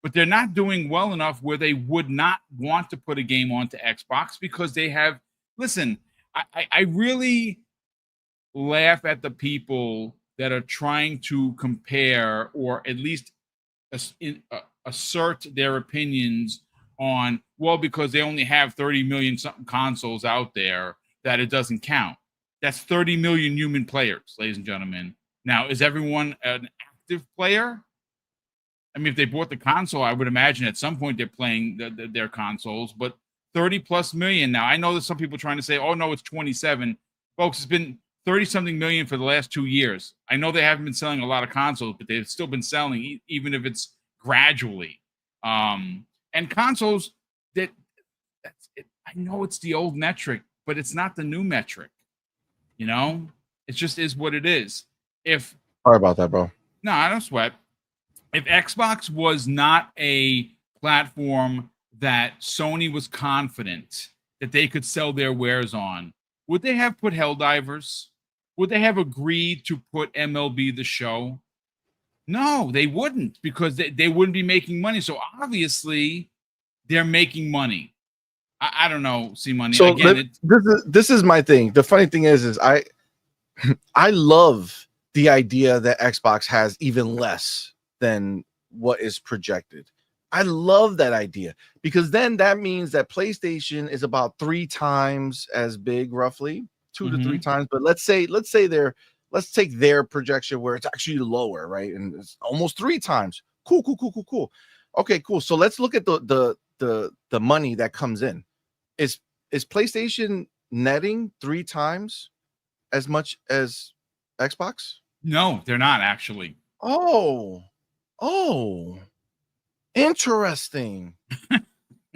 but they're not doing well enough where they would not want to put a game onto Xbox, because they have, listen, I really laugh at the people that are trying to compare, or at least assert their opinions on, well, because they only have 30 million something consoles out there, that it doesn't count. That's 30 million human players, ladies and gentlemen. Now, is everyone an active player? I mean, if they bought the console, I would imagine at some point they're playing their consoles, but 30 plus million. Now, I know there's some people trying to say, oh, no, it's 27. Folks, it's been 30-something million for the last 2 years. I know they haven't been selling a lot of consoles, but they've still been selling, even if it's gradually. And consoles, that's it. I know it's the old metric, but it's not the new metric. It just is what it is. Sorry about that, bro. No, I don't sweat. If Xbox was not a platform that Sony was confident that they could sell their wares on, would they have put Helldivers? Would they have agreed to put MLB The Show? No, they wouldn't, because they wouldn't be making money. So obviously, they're making money. I don't know, C-Money. So again, this is my thing. The funny thing is I love the idea that Xbox has even less than what is projected. I love that idea, because then that means that PlayStation is about 3 times as big, roughly 2 to 3 times. But let's take their projection where it's actually lower, right? And it's almost 3 times. Cool. Okay, cool. So let's look at the the money that comes in. Is PlayStation netting 3 times as much as Xbox? No, they're not actually. Oh, interesting.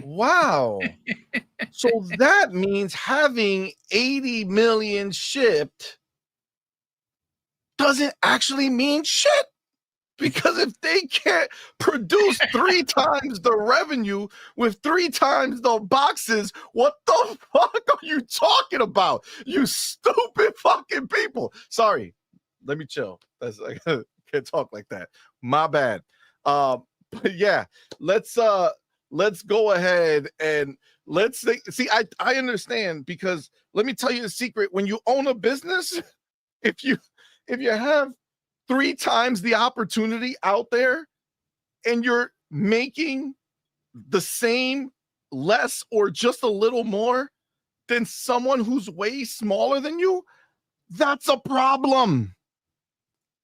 Wow. So that means having 80 million shipped doesn't actually mean shit. Because if they can't produce 3 times the revenue with 3 times the boxes, what the fuck are you talking about? You stupid fucking people. Sorry, let me chill. That's I can't talk like that. My bad. But yeah, let's go ahead and let's see. I understand, because let me tell you a secret. When you own a business, if you have 3 times the opportunity out there and you're making the same, less, or just a little more than someone who's way smaller than you, that's a problem.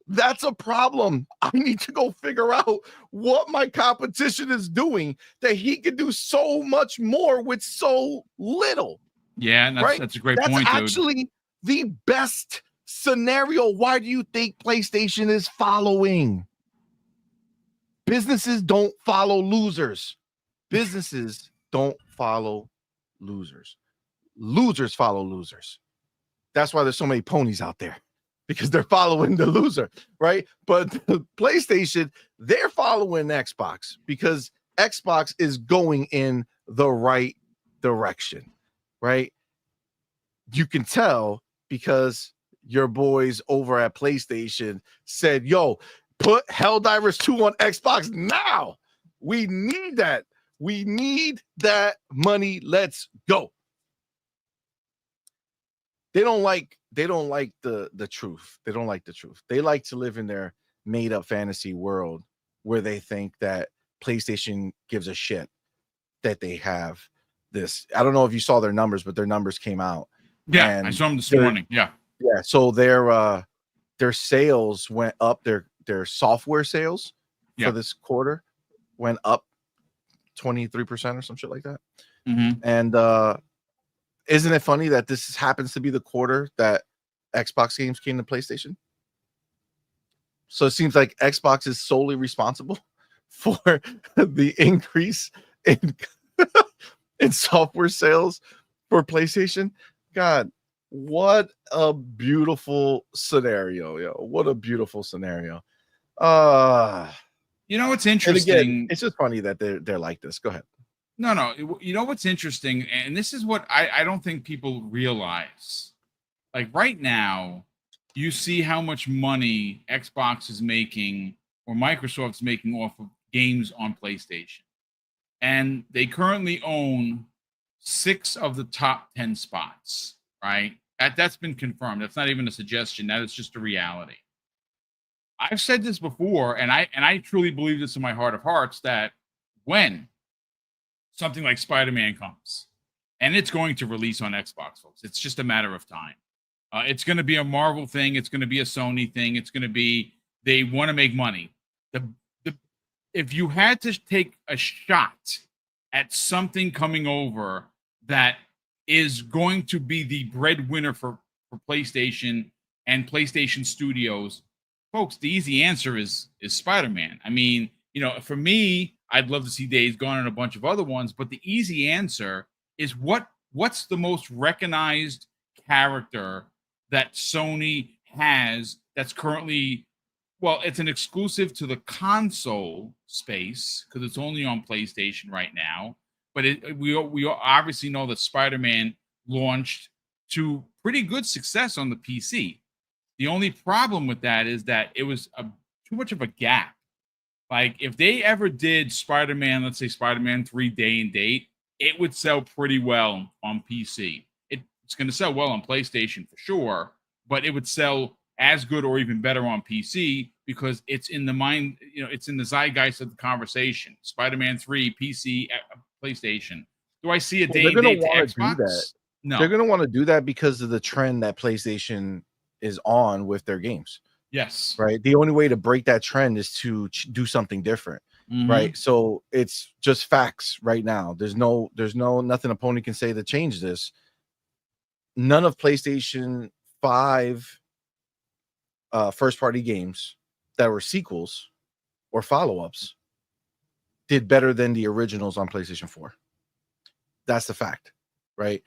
That's a problem. I need to go figure out what my competition is doing that he can do so much more with so little. Yeah, that's a great point, dude. That's actually the best scenario. Why do you think PlayStation is following? Businesses don't follow losers. Businesses don't follow losers. Losers follow losers. That's why there's so many ponies out there, because they're following the loser, right? But the PlayStation, they're following Xbox because Xbox is going in the right direction, right? You can tell because your boys over at PlayStation said, yo, put Helldivers 2 on Xbox now. We need that. We need that money. Let's go. They don't like the truth. They don't like the truth. They like to live in their made up fantasy world where they think that PlayStation gives a shit that they have this. I don't know if you saw their numbers, but their numbers came out. Yeah, I saw them this morning. Yeah. So their sales went up. Their software sales for this quarter went up 23% or some shit like that. Mm-hmm. And isn't it funny that this happens to be the quarter that Xbox games came to PlayStation? So it seems like Xbox is solely responsible for the increase in in software sales for PlayStation. God, what a beautiful scenario, yo! What a beautiful scenario. You know what's interesting? Again, it's just funny that they're like this. Go ahead. No. You know what's interesting, and this is what I don't think people realize. Like right now, you see how much money Xbox is making or Microsoft's making off of games on PlayStation, and they currently own 6 of the top 10 spots. Right? That's been confirmed. That's not even a suggestion. That is just a reality. I've said this before, and I truly believe this in my heart of hearts, that when something like Spider-Man comes, and it's going to release on Xbox, folks, it's just a matter of time. It's going to be a Marvel thing. It's going to be a Sony thing. It's going to be, they want to make money. If you had to take a shot at something coming over that is going to be the breadwinner for PlayStation and PlayStation Studios, folks, the easy answer is Spider-Man. I mean, you know, for me, I'd love to see Days Gone and a bunch of other ones, but the easy answer is what's the most recognized character that Sony has that's currently, well, it's an exclusive to the console space because it's only on PlayStation right now. But we obviously know that Spider-Man launched to pretty good success on the PC. The only problem with that is that it was too much of a gap. Like if they ever did Spider-Man, let's say Spider-Man 3 day and date, it would sell pretty well on PC. It's going to sell well on PlayStation for sure, but it would sell as good or even better on PC because it's in the mind, you know, it's in the zeitgeist of the conversation. Spider-Man 3, PC, PlayStation. Do I see a day and date to Xbox? Do that. No. They're going to want to do that because of the trend that PlayStation is on with their games. Yes. Right. The only way to break that trend is to do something different. right? So it's just facts right now. There's nothing opponent can say to change this. None of PlayStation 5 first party games that were sequels or follow-ups did better than the originals on PlayStation 4. That's the fact, right?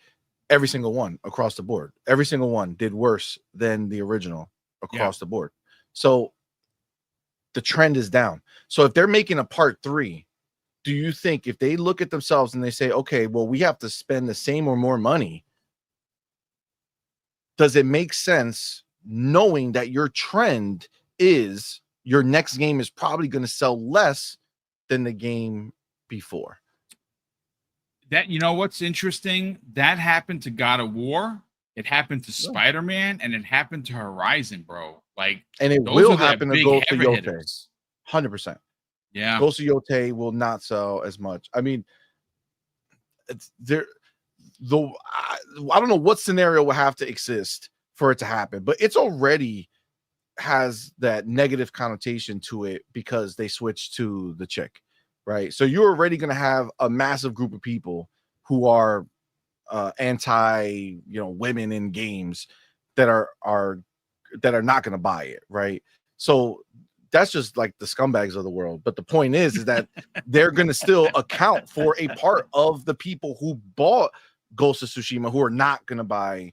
Every single one across the board. Every single one did worse than the original across the board. So the trend is down. So if they're making a part 3, do you think if they look at themselves and they say, okay, well, we have to spend the same or more money, does it make sense knowing that your trend is your next game is probably going to sell less than the game before? That, you know what's interesting? That happened to God of War, it happened to Spider-Man, and it happened to Horizon, bro. Like, and it will happen to Ghost of Yotei. 100%. Yeah. Ghost of Yotei will not sell as much. I mean, it's there. Though I don't know what scenario will have to exist for it to happen, but it's already has that negative connotation to it because they switched to the chick, right? So you're already going to have a massive group of people who are anti, women in games that are not going to buy it, right? So that's just like the scumbags of the world. But the point is that they're going to still account for a part of the people who bought Ghost of Tsushima who are not going to buy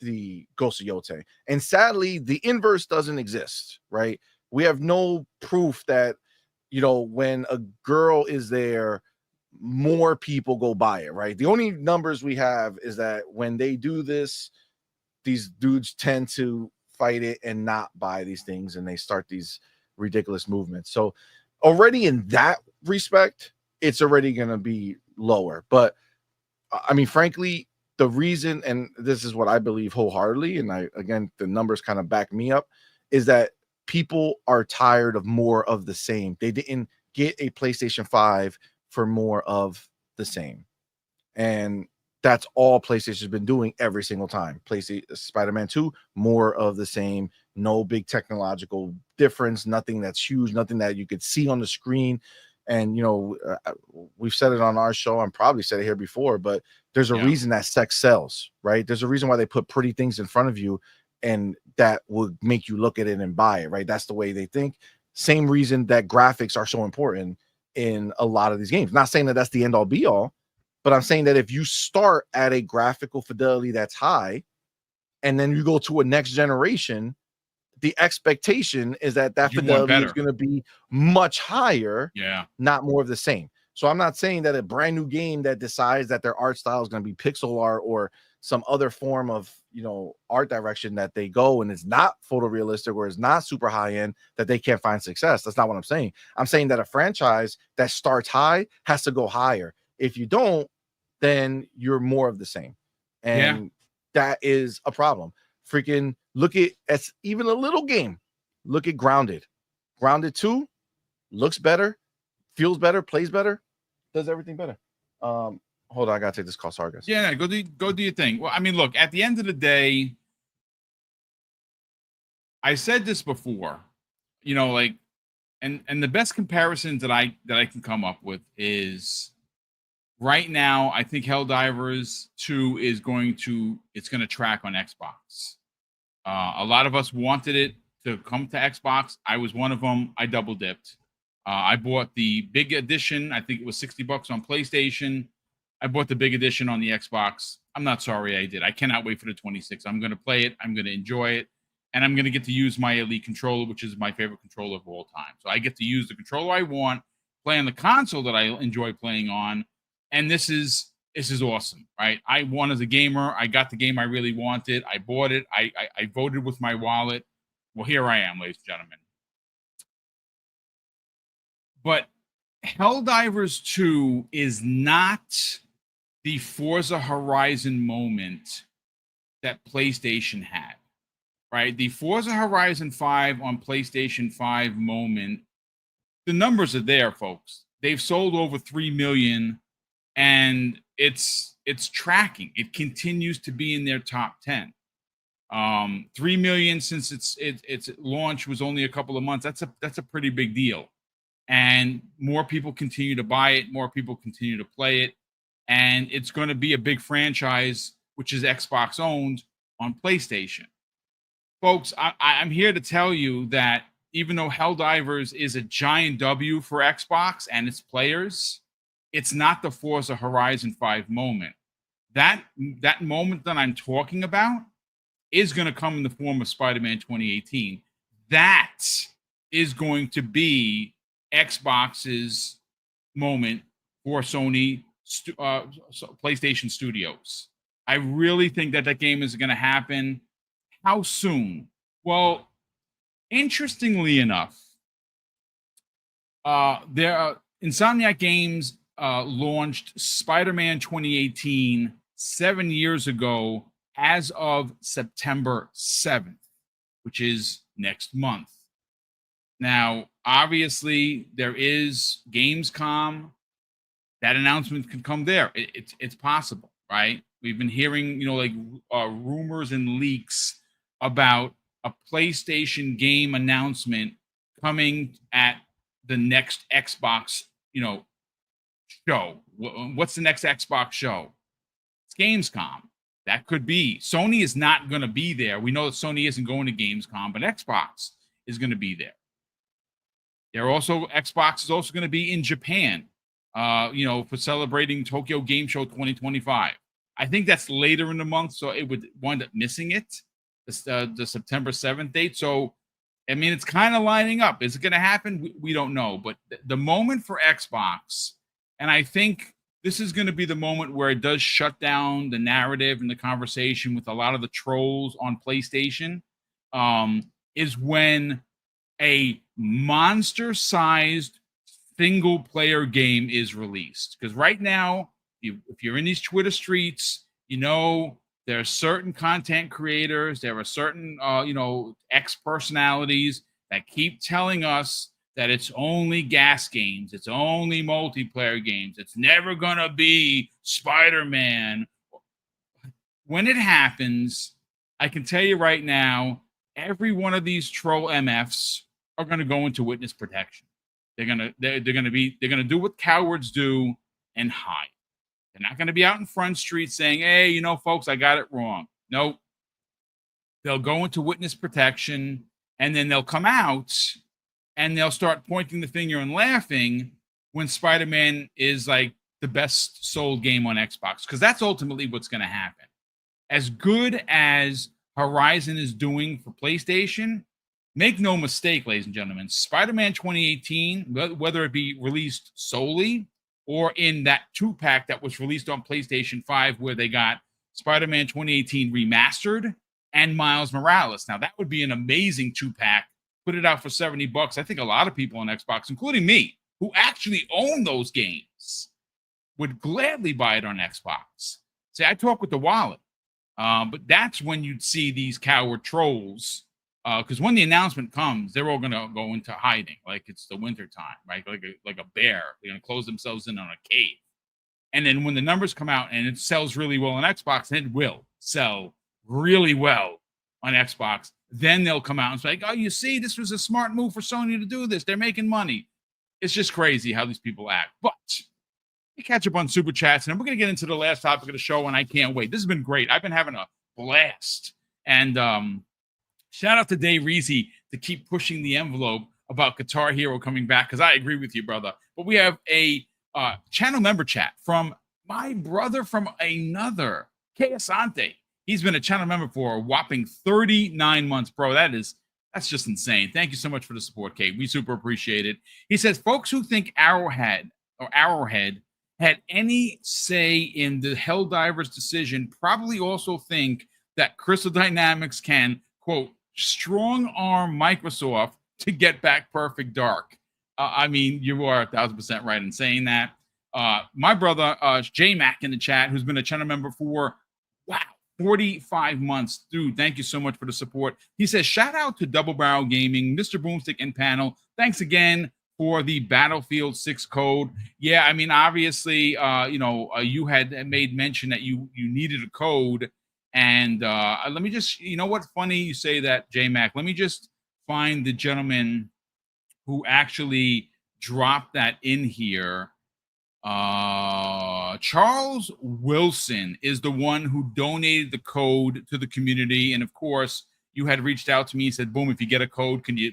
the Ghost of Yotei. And sadly, the inverse doesn't exist, right? We have no proof that, when a girl is there, more people go buy it, right? The only numbers we have is that when they do this, these dudes tend to fight it and not buy these things, and they start these ridiculous movements. So already in that respect, it's already going to be lower. But I mean, frankly, the reason, and this is what I believe wholeheartedly, and again, the numbers kind of back me up, is that people are tired of more of the same. They didn't get a PlayStation 5 for more of the same. And that's all PlayStation's been doing every single time. PlayStation Spider-Man 2, more of the same, no big technological difference, nothing that's huge, nothing that you could see on the screen. And we've said it on our show, and probably said it here before, but there's a reason that sex sells, right? There's a reason why they put pretty things in front of you, and that would make you look at it and buy it, right? That's the way they think. Same reason that graphics are so important in a lot of these games. Not saying that that's the end all be all, but I'm saying that if you start at a graphical fidelity that's high, and then you go to a next generation, the expectation is that fidelity is going to be much higher, not more of the same. So I'm not saying that a brand new game that decides that their art style is going to be pixel art or some other form of, art direction that they go and it's not photorealistic or is not super high end, that they can't find success. That's not what I'm saying. I'm saying that a franchise that starts high has to go higher. If you don't, then you're more of the same. And that is a problem. Freaking look at even a little game. Look at Grounded. Grounded 2 looks better, feels better, plays better, does everything better. Hold on, I gotta take this call. Sorry, guys. Yeah, go do your thing. Well, I mean, look, at the end of the day, I said this before, like, and the best comparisons that I can come up with is right now, I think Helldivers 2 is going to track on Xbox. A lot of us wanted it to come to Xbox. I was one of them. I double dipped. I bought the big edition. I think it was $60 on PlayStation. I bought the big edition on the Xbox. I'm not sorry I did. I cannot wait for the 26. I'm going to play it. I'm going to enjoy it. And I'm going to get to use my Elite controller, which is my favorite controller of all time. So I get to use the controller I want, play on the console that I enjoy playing on. And this is awesome, right? I won as a gamer. I got the game I really wanted. I bought it. I voted with my wallet. Well, here I am, ladies and gentlemen. But Helldivers 2 is not the Forza Horizon moment that PlayStation had, right? The Forza Horizon 5 on PlayStation 5 moment, the numbers are there, folks. They've sold over 3 million, and it's tracking. It continues to be in their top 10. 3 million since its launch was only a couple of months. That's a pretty big deal. and more people continue to buy it, more people continue to play it, and it's going to be a big franchise, which is Xbox owned on PlayStation. Folks, I'm here to tell you that even though Helldivers is a giant W for Xbox and its players, it's not the Forza Horizon 5 moment. That moment that I'm talking about is going to come in the form of Spider-Man 2018. That is going to be Xbox's moment for Sony PlayStation Studios. I really think that game is going to happen. How soon? Well, interestingly enough, Insomniac Games launched Spider-Man 2018 7 years ago as of September 7th, which is next month. Now, obviously, there is Gamescom. That announcement could come there. It's possible, right? We've been hearing, rumors and leaks about a PlayStation game announcement coming at the next Xbox, show. What's the next Xbox show? It's Gamescom. That could be. Sony is not going to be there. We know that Sony isn't going to Gamescom, but Xbox is going to be there. Xbox is also going to be in Japan, for celebrating Tokyo Game Show 2025. I think that's later in the month, so it would wind up missing it, the September 7th date. So, I mean, it's kind of lining up. Is it going to happen? We don't know. But the moment for Xbox, and I think this is going to be the moment where it does shut down the narrative and the conversation with a lot of the trolls on PlayStation, is when a monster-sized single-player game is released. Because right now, if you're in these Twitter streets, there are certain content creators, there are certain, X personalities that keep telling us that it's only gas games, it's only multiplayer games, it's never going to be Spider-Man. When it happens, I can tell you right now, every one of these troll MFs are going to go into witness protection. They're going to do what cowards do and hide. They're not going to be out in Front Street saying, hey, folks, I got it wrong. Nope. They'll go into witness protection, and then they'll come out and they'll start pointing the finger and laughing when Spider-Man is like the best sold game on Xbox, because that's ultimately what's going to happen. As good as Horizon is doing for PlayStation, make no mistake, ladies and gentlemen, Spider-Man 2018, whether it be released solely or in that 2-pack that was released on PlayStation 5, where they got Spider-Man 2018 remastered and Miles Morales. Now, that would be an amazing 2-pack. Put it out for $70. I think a lot of people on Xbox, including me, who actually own those games, would gladly buy it on Xbox. See, I talk with the wallet. But that's when you'd see these coward trolls, because when the announcement comes, they're all going to go into hiding like it's the winter time, right? Like a bear. They're going to close themselves in on a cave. And then when the numbers come out and it sells really well on Xbox, and it will sell really well on Xbox, then they'll come out and say, like, oh, you see, this was a smart move for Sony to do this. They're making money. It's just crazy how these people act. But we catch up on Super Chats, and we're going to get into the last topic of the show, and I can't wait. This has been great. I've been having a blast. And shout out to Dave Reezy to keep pushing the envelope about Guitar Hero coming back, because I agree with you, brother. But we have a channel member chat from my brother from another, K. Asante. He's been a channel member for a whopping 39 months, bro. That's just insane. Thank you so much for the support, Kate. We super appreciate it. He says, folks who think Arrowhead had any say in the Helldivers decision probably also think that Crystal Dynamics can, quote, strong arm Microsoft to get back Perfect Dark. I mean, you are 1,000% right in saying that. My brother, J-Mac in the chat, who's been a channel member for, 45 months. Dude, thank you so much for the support. He says, shout out to Double Barrel Gaming, Mr. Boomstick and panel. Thanks again for the Battlefield 6 code. Yeah, I mean, obviously, you had made mention that you needed a code. And let me just, what? Funny you say that, J-Mac. Let me just find the gentleman who actually drop that in here. Charles Wilson is the one who donated the code to the community, and of course, you had reached out to me and said, "Boom, if you get a code, can you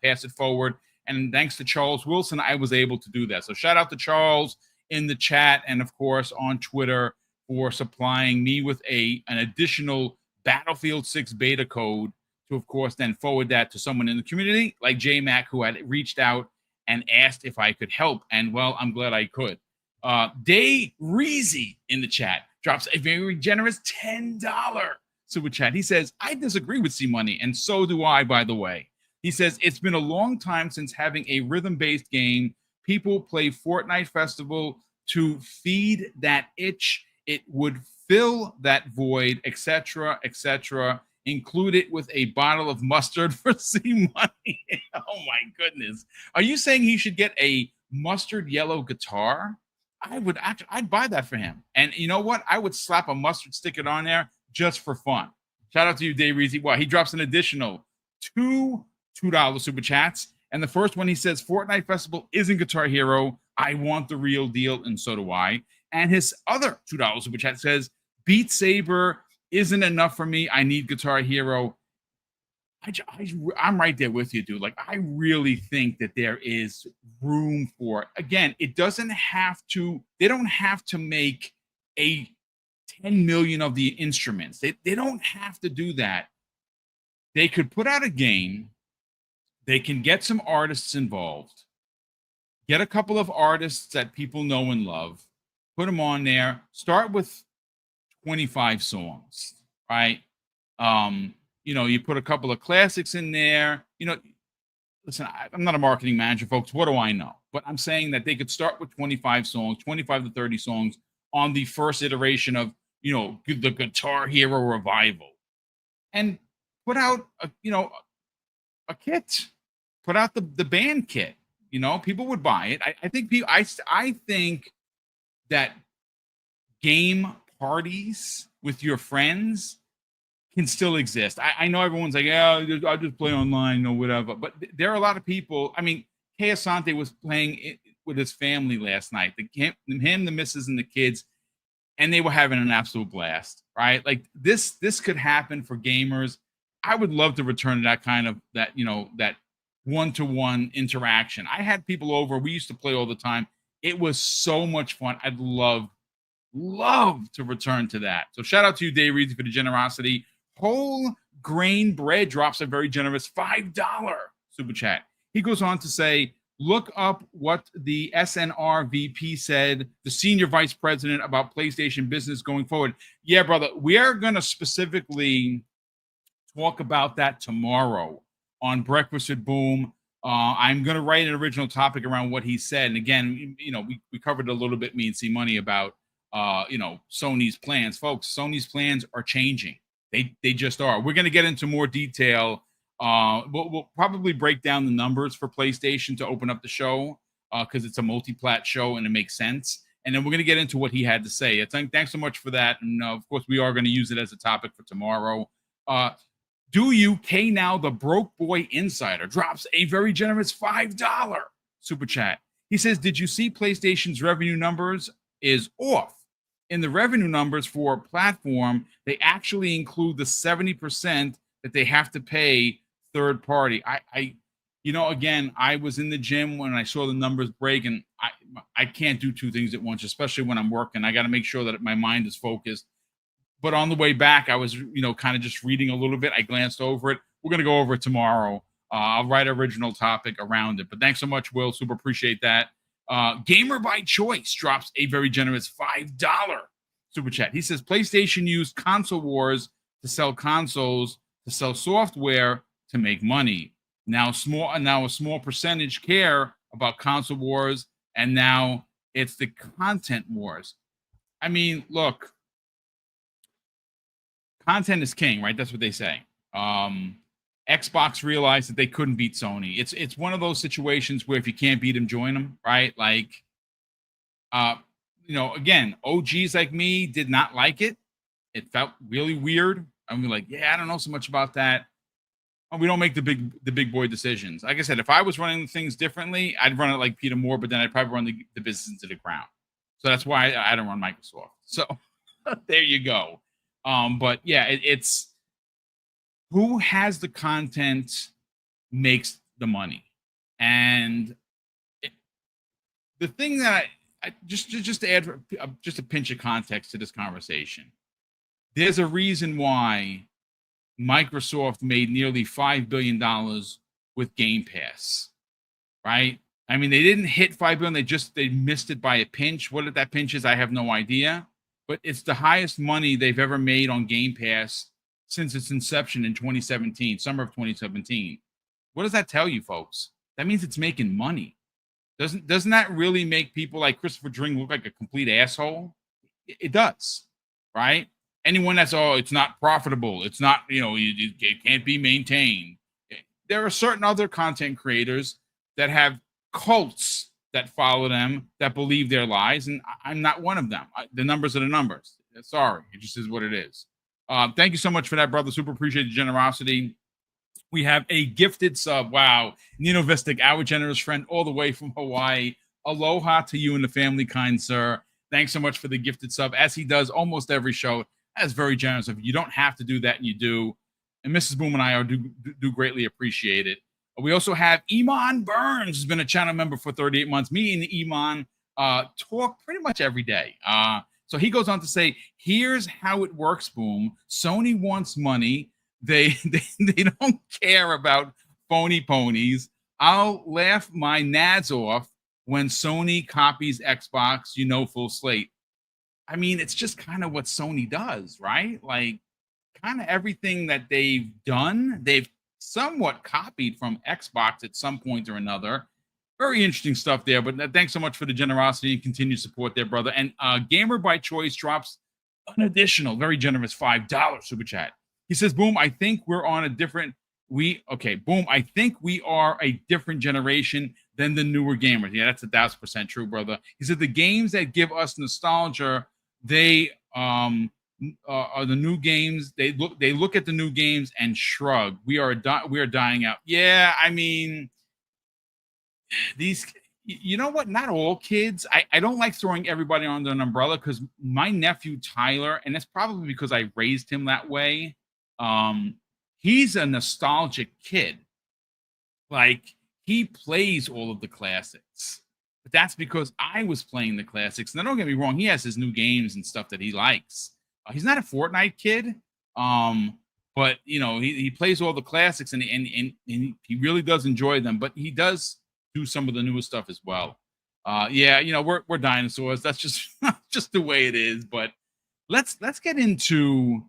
pass it forward?" And thanks to Charles Wilson, I was able to do that. So shout out to Charles in the chat, and of course on Twitter, for supplying me with an additional Battlefield 6 beta code to, of course, then forward that to someone in the community like J-Mac, who had reached out and asked if I could help. And, well, I'm glad I could. Day Reezy in the chat drops a very generous $10 super chat. He says, "I disagree with C-Money, and so do I, by the way." He says, "It's been a long time since having a rhythm-based game. People play Fortnite Festival to feed that itch. It would fill that void, etc., etc. Include it with a bottle of mustard for C-Money." Oh my goodness. Are you saying he should get a mustard yellow guitar? I'd buy that for him. And you know what? I would slap a mustard sticker on there just for fun. Shout out to you, Dave Reezy. Wow, he drops an additional $2 super chats. And the first one, he says, "Fortnite Festival isn't Guitar Hero. I want the real deal, and so do I." And his other $2 super chat says, "Beat Saber isn't enough for me. I need Guitar Hero." I'm right there with you, dude. Like, I really think that there is room for it. Again, it doesn't have to, they don't have to make a 10 million of the instruments. They don't have to do that. They could put out a game. They can get some artists involved, get a couple of artists that people know and love, put them on there, start with 25 songs, right? You put a couple of classics in there. Listen, I'm not a marketing manager, folks. What do I know? But I'm saying that they could start with 25 songs, 25 to 30 songs on the first iteration of, the Guitar Hero revival, and put out a kit, put out the band kit. People would buy it. I think people. I think that game parties with your friends can still exist. I know everyone's like, "Yeah, I'll just play online or whatever." But there are a lot of people. I mean, Kay Asante was playing it with his family last night. Him, the missus, and the kids, and they were having an absolute blast, right? Like, this could happen for gamers. I would love to return to that kind of that one-to-one interaction. I had people over. We used to play all the time. It was so much fun. I'd love to return to that. So shout out to you, Dave Reezy, for the generosity. Whole Grain Bread drops a very generous $5 super chat. He goes on to say, "Look up what the SNR VP said, the senior vice president, about PlayStation business going forward." Yeah, brother, we are going to specifically talk about that tomorrow on Breakfast with Boom. I'm going to write an original topic around what he said. And again, we covered a little bit, me and C-Money, about Sony's plans. Folks, Sony's plans are changing. They just are. We're going to get into more detail. We'll probably break down the numbers for PlayStation to open up the show, because it's a multi-plat show and it makes sense. And then we're going to get into what he had to say. Thanks so much for that. And of course, we are going to use it as a topic for tomorrow. Do You K Now, the Broke Boy Insider, drops a very generous $5 super chat. He says, "Did you see PlayStation's revenue numbers is off? In the revenue numbers for platform, they actually include the 70% that they have to pay third party." Again, I was in the gym when I saw the numbers break, and I can't do two things at once, especially when I'm working. I got to make sure that my mind is focused. But on the way back, I was, kind of just reading a little bit. I glanced over it. We're going to go over it tomorrow. I'll write an original topic around it. But thanks so much, Will. Super appreciate that. Gamer by Choice drops a very generous $5 super chat. He says, "PlayStation used console wars to sell consoles, to sell software, to make money. Now a small percentage care about console wars, and now it's the content wars." I mean, look, content is king, right? That's what they say. Xbox realized that they couldn't beat Sony. It's one of those situations where if you can't beat them, join them, right? Like, again, OGs like me did not like it. It felt really weird. I'm like, yeah, I don't know so much about that. We don't make the big boy decisions. Like I said, if I was running things differently, I'd run it like Peter Moore, but then I'd probably run the business into the ground. So that's why I don't run Microsoft. So there you go. But yeah, it's who has the content makes the money. And the thing that I just to add just a pinch of context to this conversation, there's a reason why Microsoft made nearly $5 billion with Game Pass, right? I mean, they didn't hit $5 billion. They missed it by a pinch. What that pinch is, I have no idea. But it's the highest money they've ever made on Game Pass since its inception in 2017, summer of 2017. What does that tell you, folks? That means it's making money. Doesn't that really make people like Christopher Dring look like a complete asshole? It does, right? Anyone that's, oh, it's not profitable, it's not, it can't be maintained. There are certain other content creators that have cults that follow them, that believe their lies, and I'm not one of them. The numbers are the numbers. Sorry, it just is what it is. Thank you so much for that, brother. Super appreciate the generosity. We have a gifted sub. Wow. Nino Vistic, our generous friend, all the way from Hawaii. Aloha to you and the family, kind sir. Thanks so much for the gifted sub, as he does almost every show. That's very generous of you. You don't have to do that, and you do. And Mrs. Boom and I do greatly appreciate it. We also have Iman Burns, who's been a channel member for 38 months. Me and Iman talk pretty much every day. So he goes on to say, here's how it works, Boom. Sony wants money. They don't care about phony ponies. I'll laugh my nads off when Sony copies Xbox, full slate. I mean, it's just kind of what Sony does, right? Like, kind of everything that they've done, they've somewhat copied from Xbox at some point or another. Very interesting stuff there. But thanks so much for the generosity and continued support there, brother. And Gamer by Choice drops an additional, very generous $5 super chat. He says, Boom, I think we're on a different, Boom, I think we are a different generation than the newer gamers. Yeah, that's 1,000% true, brother. He said the games that give us nostalgia, they are the new games. They look at the new games and shrug. We are dying out. Yeah, I mean, these, you know what? Not all kids. I don't like throwing everybody under an umbrella, because my nephew Tyler, and that's probably because I raised him that way. He's a nostalgic kid. Like, he plays all of the classics, but that's because I was playing the classics. Now, don't get me wrong, he has his new games and stuff that he likes. He's not a Fortnite kid, but he plays all the classics, and he really does enjoy them. But he does do some of the newest stuff as well. We're dinosaurs. That's just the way it is. But let's get into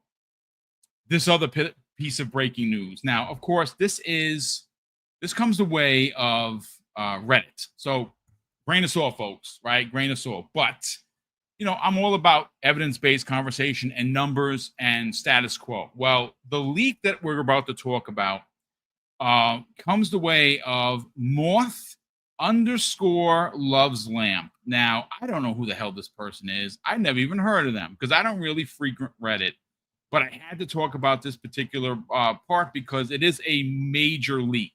this other piece of breaking news. Now, of course, this comes the way of Reddit. So, grain of salt, folks, right? Grain of salt. But I'm all about evidence-based conversation and numbers and status quo. Well, the leak that we're about to talk about comes the way of Moth_loves lamp. Now, I don't know who the hell this person is. I've never even heard of them, because I don't really frequent Reddit. But I had to talk about this particular part because it is a major leak.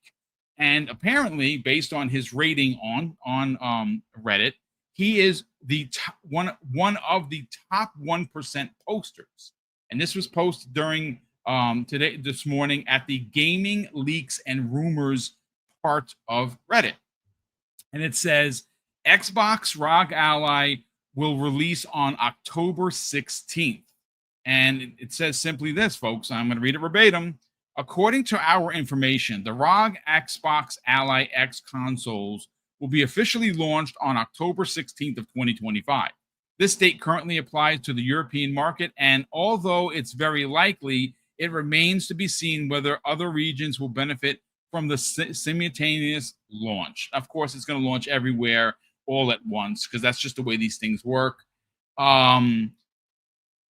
And apparently, based on his rating on Reddit, he is the one of the top 1% posters. And this was posted during this morning at the Gaming Leaks and Rumors part of Reddit. And it says, Xbox ROG Ally will release on October 16th. And it says simply this, folks. I'm going to read it verbatim. According to our information, the ROG Xbox Ally X consoles will be officially launched on October 16th of 2025. This date currently applies to the European market, and although it's very likely, it remains to be seen whether other regions will benefit from the simultaneous launch. Of course, it's going to launch everywhere all at once, because that's just the way these things work.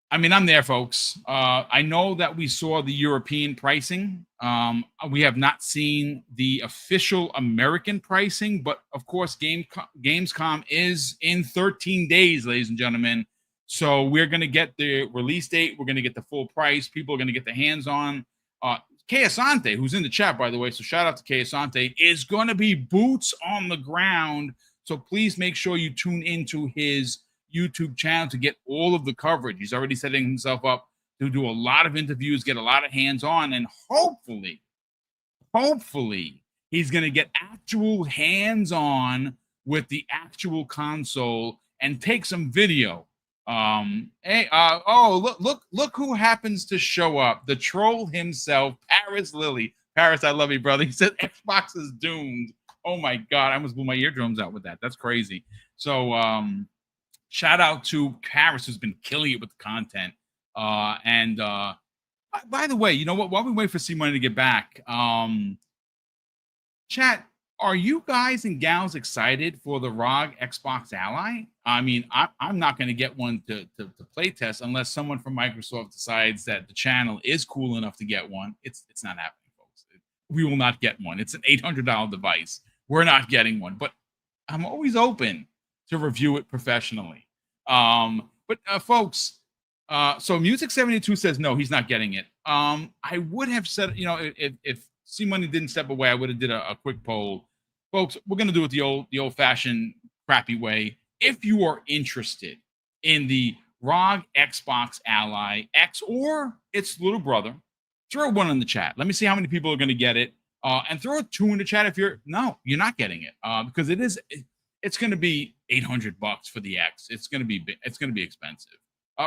I'm there, folks. I know that we saw the European pricing. We have not seen the official American pricing, but of course, Gamescom is in 13 days, ladies and gentlemen. So we're going to get the release date. We're going to get the full price. People are going to get their hands on Asante, who's in the chat, by the way, so shout out to Asante, is going to be boots on the ground. So please make sure you tune into his YouTube channel to get all of the coverage. He's already setting himself up to do a lot of interviews, get a lot of hands-on, and hopefully, he's going to get actual hands-on with the actual console and take some video. Look who happens to show up. The troll himself, Paris Lily. Paris, I love you, brother. He said Xbox is doomed. Oh my God, I almost blew my eardrums out with that. That's crazy. So shout out to Paris, who's been killing it with the content. By the way, you know what? While we wait for C Money to get back, chat, are you guys and gals excited for the ROG Xbox Ally? I mean, I'm not going to get one to play test unless someone from Microsoft decides that the channel is cool enough to get one. It's not happening, folks. We will not get one. It's an $800 device. We're not getting one, but I'm always open to review it professionally. Folks, so Music 72 says no, he's not getting it. I would have said, if C Money didn't step away, I would have did a quick poll. Folks, we're going to do it the old-fashioned crappy way. If you are interested in the ROG Xbox Ally X or its little brother, throw one in the chat. Let me see how many people are going to get it. And throw a 2 in the chat if you're not getting it. Because it's going to be $800 for the X. It's going to be expensive.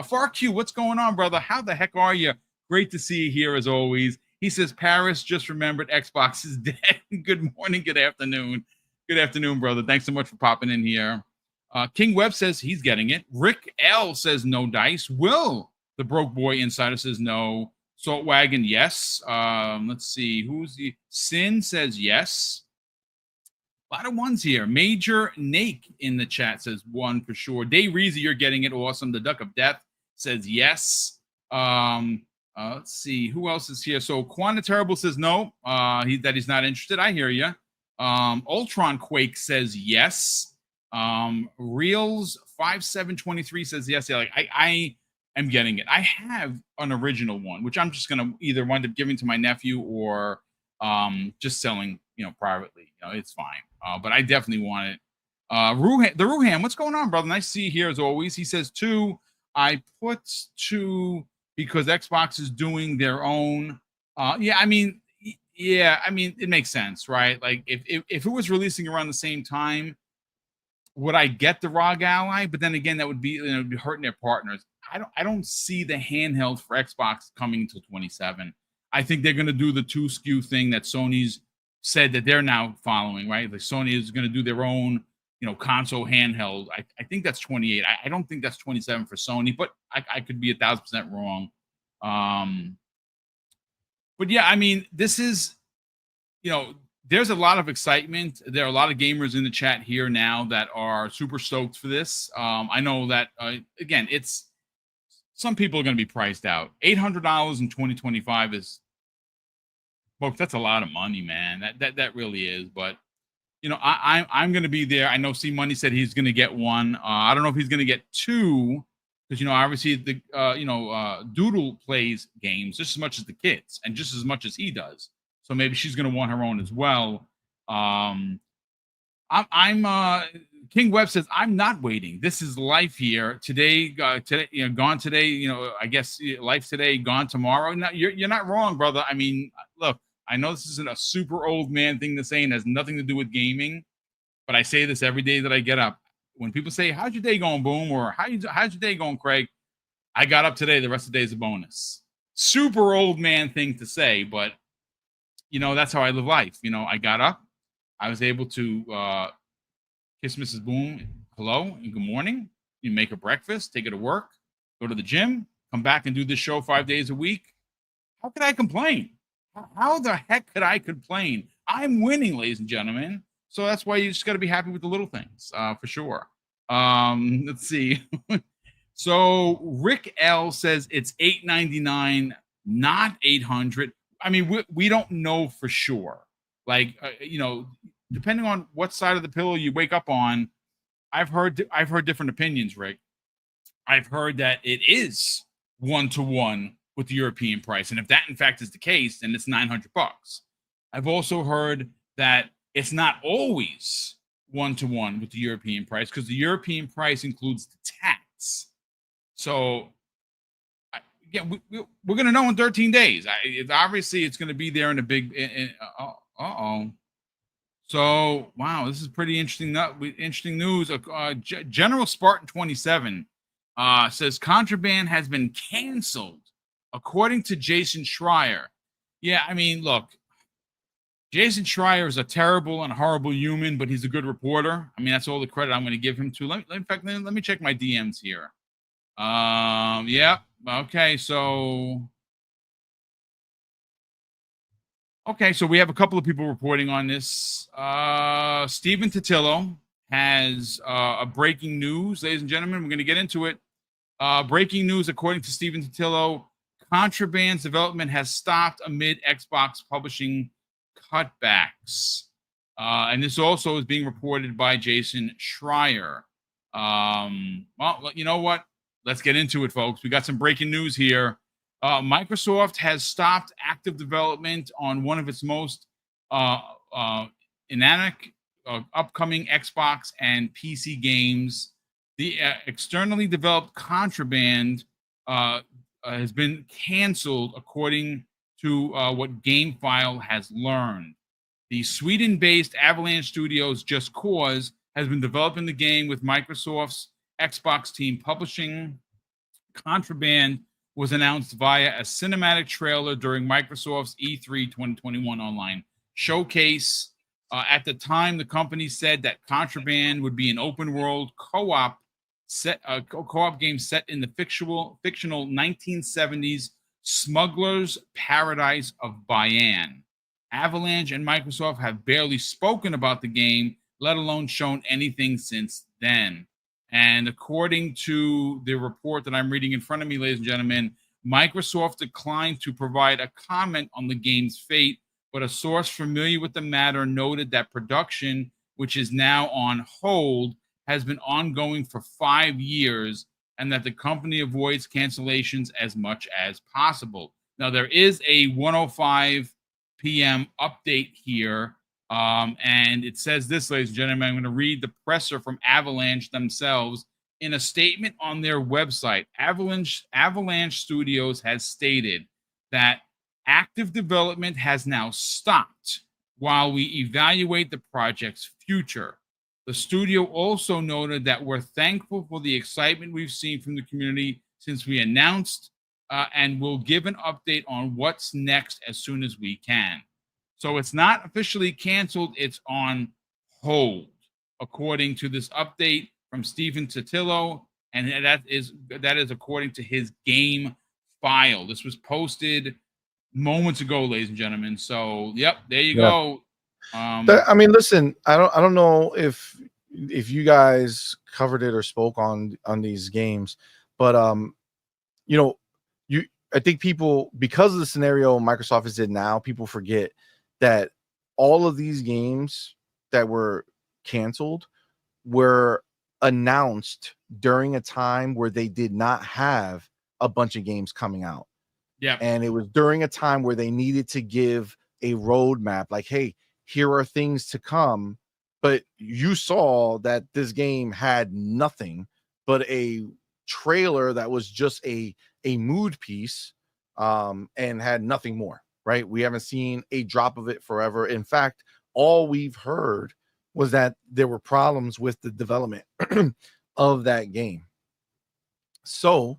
Far Q, what's going on, brother? How the heck are you? Great to see you here as always. He says, Paris just remembered Xbox is dead. Good morning, good afternoon. Good afternoon, brother. Thanks so much for popping in here. King Webb says he's getting it. Rick L says no dice. Will, the broke boy insider, says no. Salt Wagon, yes. Let's see. Who's the Sin says yes. A lot of ones here. Major Nake in the chat says one for sure. Dave Reezy, you're getting it. Awesome. The Duck of Death says yes. Let's see who else is here. So Quanta Terrible says no. He's not interested. I hear you. Ultron Quake says yes. Reels 5723 says yes. Yeah, like I am getting it. I have an original one, which I'm just gonna either wind up giving to my nephew or just selling, privately. It's fine. But I definitely want it. The Ruham, what's going on, brother? Nice to see you here as always. He says 2. I put 2 because Xbox is doing their own. I mean, it makes sense, right? Like if it was releasing around the same time, would I get the ROG Ally? But then again, that would be be hurting their partners. I don't see the handheld for Xbox coming until 27. I think they're going to do the 2 SKU thing that Sony's said that they're now following, right? Like Sony is going to do their own, console handheld. I think that's 28. I don't think that's 27 for Sony, but I could be 1,000% wrong. But yeah, I mean, this is, there's a lot of excitement. There are a lot of gamers in the chat here now that are super stoked for this. I know that, again, some people are going to be priced out. $800 in 2025 is, folks, that's a lot of money, man. That really is. But I'm going to be there. I know C Money said he's going to get one. I don't know if he's going to get 2 because obviously the Doodle plays games just as much as the kids and just as much as he does. So maybe she's going to want her own as well. King Webb says I'm not waiting. This is life here today. Gone today. I guess life today, gone tomorrow. No, you're not wrong, brother. I mean, look. I know this isn't a super old man thing to say and has nothing to do with gaming, but I say this every day that I get up. When people say, how's your day going, Boom? Or how's your day going, Craig? I got up today. The rest of the day is a bonus. Super old man thing to say, but, that's how I live life. I got up. I was able to kiss Mrs. Boom hello and good morning. You make her breakfast, take her to work, go to the gym, come back and do this show 5 days a week. How could I complain? How the heck could I complain? I'm winning, ladies and gentlemen. So that's why you just got to be happy with the little things, for sure. Let's see. So Rick L says it's $899, not $800. I mean, we don't know for sure. Like, depending on what side of the pillow you wake up on, I've heard different opinions, Rick. I've heard that it is 1-to-1 with the European price. And if that in fact is the case, then it's $900. I've also heard that it's not always 1-to-1 with the European price, because the European price includes the tax. So again, we're going to know in 13 days. Obviously, it's going to be there in a big. So wow, this is pretty interesting. Interesting news. General Spartan 27 says Contraband has been canceled, according to Jason Schreier. Yeah, I mean, look, Jason Schreier is a terrible and horrible human, but he's a good reporter. I mean, that's all the credit I'm going to give him to. In fact, let me check my DMs here. Yeah. Okay. So we have a couple of people reporting on this. Stephen Totillo has a breaking news, ladies and gentlemen. We're going to get into it. Breaking news, according to Stephen Totillo, Contraband's development has stopped amid Xbox publishing cutbacks. And this also is being reported by Jason Schreier. Well, you know what? Let's get into it, folks. We got some breaking news here. Microsoft has stopped active development on one of its most dynamic upcoming Xbox and PC games. The externally developed Contraband has been canceled, according to what GameFile has learned. The Sweden-based Avalanche Studios Just Cause has been developing the game with Microsoft's Xbox team publishing. Contraband was announced via a cinematic trailer during Microsoft's E3 2021 online showcase. At the time, the company said that Contraband would be an open-world co-op game set in the fictional 1970s smuggler's paradise of Bayan. Avalanche and Microsoft have barely spoken about the game, let alone shown anything since then. And according to the report that I'm reading in front of me, ladies and gentlemen, Microsoft declined to provide a comment on the game's fate, but a source familiar with the matter noted that production, which is now on hold, has been ongoing for 5 years, and that the company avoids cancellations as much as possible. Now, there is a 1:05 p.m. update here. And it says this, ladies and gentlemen. I'm going to read the presser from Avalanche themselves. In a statement on their website, Avalanche Studios has stated that active development has now stopped while we evaluate the project's future. The studio also noted that we're thankful for the excitement we've seen from the community since we announced, and we'll give an update on what's next as soon as we can. So it's not officially canceled, it's on hold, according to this update from Stephen Totillo, and that is according to his game file. This was posted moments ago, ladies and gentlemen. So, yep, there you go. I mean, listen, I don't know if you guys covered it or spoke on these games, but you know, I think people, because of the scenario Microsoft is in now, people forget that all of these games that were canceled were announced during a time where they did not have a bunch of games coming out. Yeah. And it was during a time where they needed to give a roadmap, like, hey, here are things to come. But you saw that this game had nothing but a trailer that was just a mood piece, and had nothing more. Right? We haven't seen a drop of it forever. In fact, all we've heard was that there were problems with the development of that game. So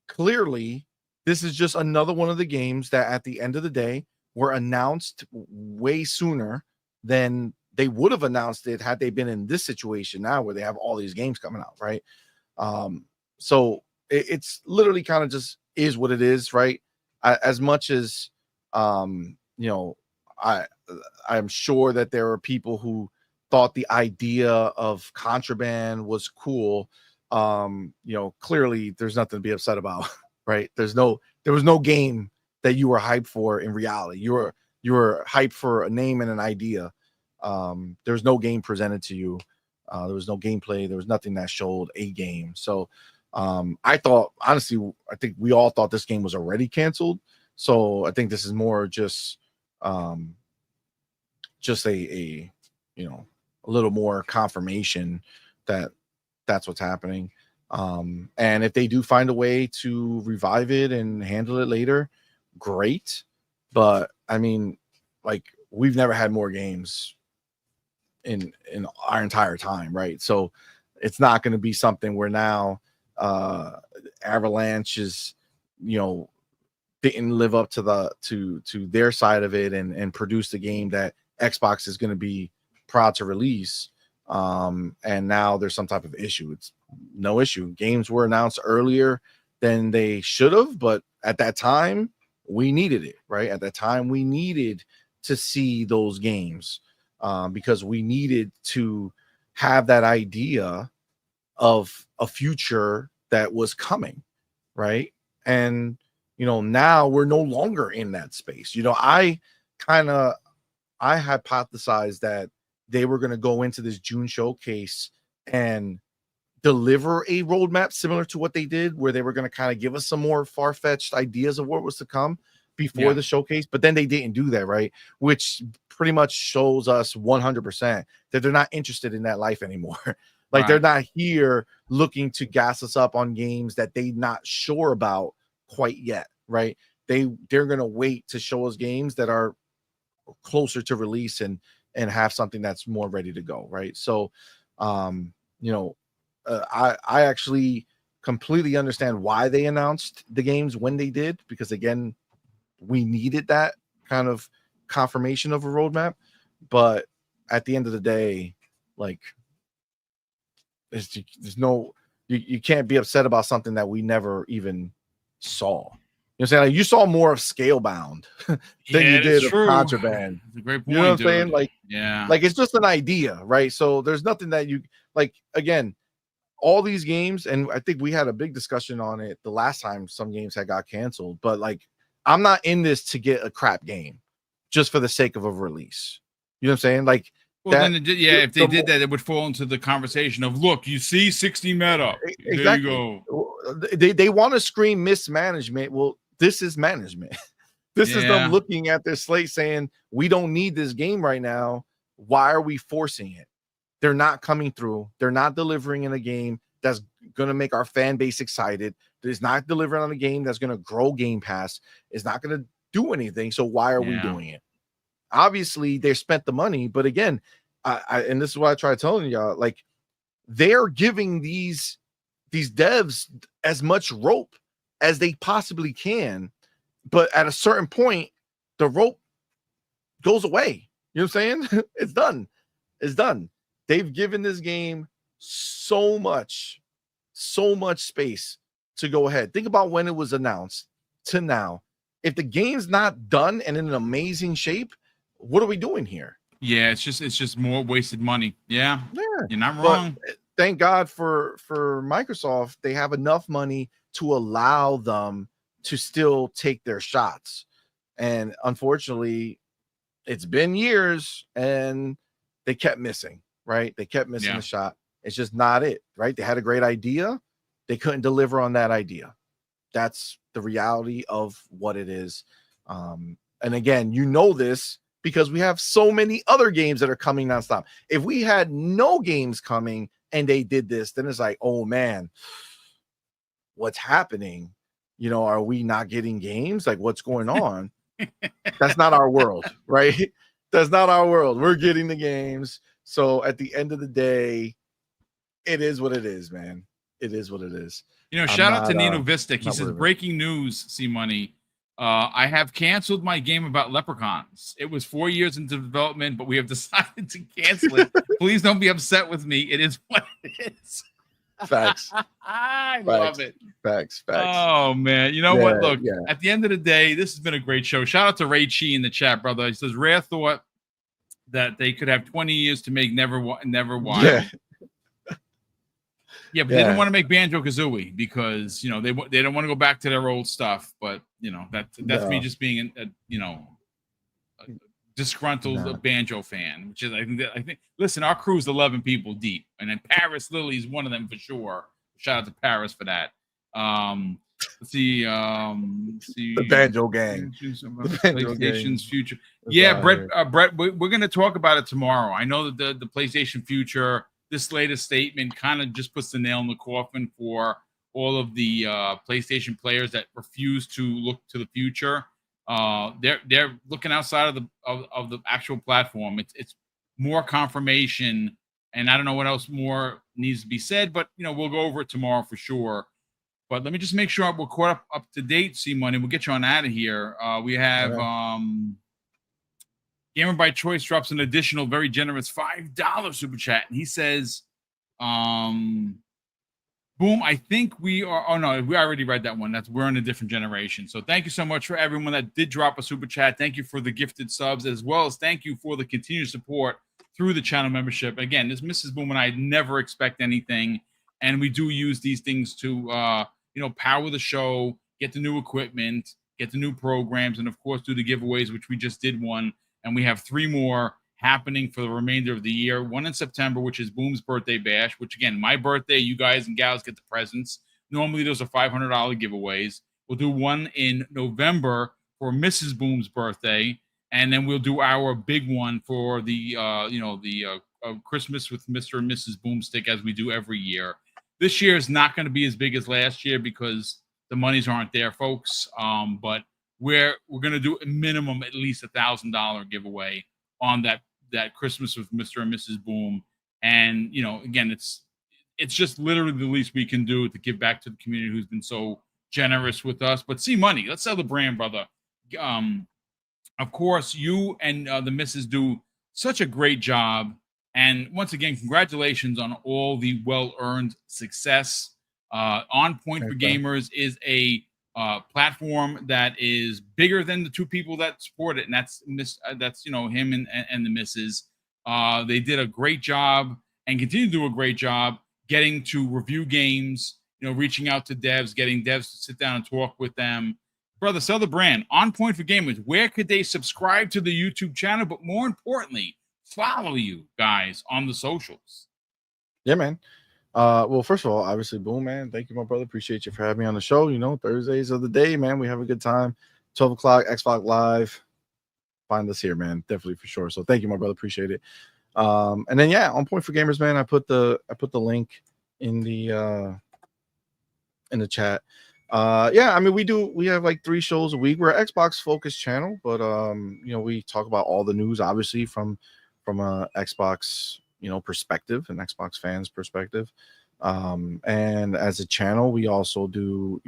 clearly, this is just another one of the games that at the end of the day were announced way sooner than they would have announced it had they been in this situation now where they have all these games coming out, right? So it's literally kind of just is what it is, right? As much as you know, I'm sure that there are people who thought the idea of Contraband was cool. You know, clearly there's nothing to be upset about, right? There was no game that you were hyped for in reality. You were hyped for a name and an idea. There's no game presented to you. There was no gameplay. There was nothing that showed a game. So I thought, honestly, I think we all thought this game was already canceled. So I think this is more just a a little more confirmation that that's what's happening. And if they do find a way to revive it and handle it later, great. But I mean, like, we've never had more games in our entire time, right? So it's not going to be something where now Avalanche is, didn't live up to to their side of it and produce the game that Xbox is going to be proud to release. And now there's some type of issue. It's no issue. Games were announced earlier than they should have, but at that time we needed it, right? At that time we needed to see those games because we needed to have that idea of a future that was coming, right? And now we're no longer in that space. I hypothesized that they were going to go into this June showcase and deliver a roadmap similar to what they did, where they were going to kind of give us some more far-fetched ideas of what was to come before the showcase, but then they didn't do that, right? Which pretty much shows us 100% that they're not interested in that life anymore. Like, they're not here looking to gas us up on games that they're not sure about quite yet, right? They're going to wait to show us games that are closer to release and have something that's more ready to go, right? So I actually completely understand why they announced the games when they did, because again, we needed that kind of confirmation of a roadmap. But at the end of the day, like, there's no, you can't be upset about something that we never even saw. You know what I'm saying? Like, you saw more of Scalebound than you did of Contraband. That's a great point, you know what I'm dude. saying? Like, like, it's just an idea, right? So there's nothing that you like. Again, all these games, and I think we had a big discussion on it the last time some games had got canceled, but like, I'm not in this to get a crap game just for the sake of a release. You know what I'm saying? Like, well, then if they did that, it would fall into the conversation of, look, you see 60 meta. Exactly. There you go. They want to scream mismanagement. Well, this is management. This is them looking at their slate saying, we don't need this game right now. Why are we forcing it? They're not coming through. They're not delivering in a game that's going to make our fan base excited. It's not delivering on a game that's going to grow Game Pass. It's not going to do anything. So why are we doing it? Obviously, they spent the money, but again, and this is what I try telling y'all, like, they're giving these devs as much rope as they possibly can, but at a certain point, the rope goes away. You know what I'm saying? It's done. It's done. They've given this game so much space to go ahead. Think about when it was announced to now. If the game's not done and in an amazing shape, what are we doing here? Yeah, it's just more wasted money. Yeah, you're not wrong. But thank God for Microsoft. They have enough money to allow them to still take their shots. And unfortunately, it's been years and they kept missing, right? They kept missing the shot. It's just not it, right? They had a great idea. They couldn't deliver on that idea. That's the reality of what it is. And again, this because we have so many other games that are coming nonstop. If we had no games coming and they did this, then it's like, oh man, what's happening? Are we not getting games? Like, what's going on? That's not our world, right? That's not our world. We're getting the games. So at the end of the day, it is what it is, man. It is what it is. Shout out to Nino Vistic. He says, breaking news, C-Money. I have canceled my game about leprechauns. It was 4 years into development, but we have decided to cancel it. Please don't be upset with me. It is what it is. Facts. I love it. Facts. Oh, man. You know what? Look, at the end of the day, this has been a great show. Shout out to Ray Chi in the chat, brother. He says, rare thought that they could have 20 years to make Never Wild. Yeah, but they didn't want to make Banjo-Kazooie because, they don't want to go back to their old stuff. But, that's me just being a disgruntled Banjo fan, which is, I think, listen, our crew's 11 people deep. And then Paris Lily is one of them for sure. Shout out to Paris for that. Let's see. The Banjo Gang. The Banjo PlayStation's Gang. future. It's Yeah, out Brett. here. Brett, we're going to talk about it tomorrow. I know that the PlayStation future, this latest statement, kind of just puts the nail in the coffin for all of the PlayStation players that refuse to look to the future. They're looking outside of the actual platform. It's more confirmation, and I don't know what else more needs to be said, but we'll go over it tomorrow for sure. But let me just make sure we're caught up to date, C Money. We'll get you on out of here. We have Gamer by Choice drops an additional very generous $5 super chat, and he says, Boom, I think we are. Oh no, we already read that one. We're in a different generation. So thank you so much for everyone that did drop a super chat. Thank you for the gifted subs, as well as thank you for the continued support through the channel membership. Again, this Mrs. Boom and I never expect anything, and we do use these things to power the show, get the new equipment, get the new programs, and of course do the giveaways, which we just did one, and we have 3 more happening for the remainder of the year. One in September, which is Boom's birthday bash, which again, my birthday, you guys and gals get the presents. Normally those are $500 giveaways. We'll do one in November for Mrs. Boom's birthday, and then we'll do our big one for the Christmas with Mr. and Mrs. Boomstick, as we do every year. This year is not going to be as big as last year because the monies aren't there, folks. But we're going to do a minimum at least $1,000 giveaway on that Christmas with Mr. and Mrs. Boom. And again, it's just literally the least we can do to give back to the community who's been so generous with us. But see, money, let's sell the brand, brother. Of course, you and the missus do such a great job. And once again, congratulations on all the well-earned success. On Point for Gamers is a platform that is bigger than the 2 people that support it, and that's him and the missus. They did a great job and continue to do a great job getting to review games, reaching out to devs, getting devs to sit down and talk with them. Brother, sell the brand. On Point for Gamers. Where could they subscribe to the YouTube channel, but more importantly, follow you guys on the socials? Yeah, man. Well, first of all, obviously, Boom, man. Thank you, my brother. Appreciate you for having me on the show. Thursdays of the day, man. We have a good time. 12 o'clock, Xbox Live. Find us here, man. Definitely for sure. So thank you, my brother. Appreciate it. And then On Point for Gamers, man. I put the link in the chat. I mean, we have like 3 shows a week. We're an Xbox focused channel, but we talk about all the news, obviously, from a Xbox perspective, an Xbox fans perspective. And as a channel, we also do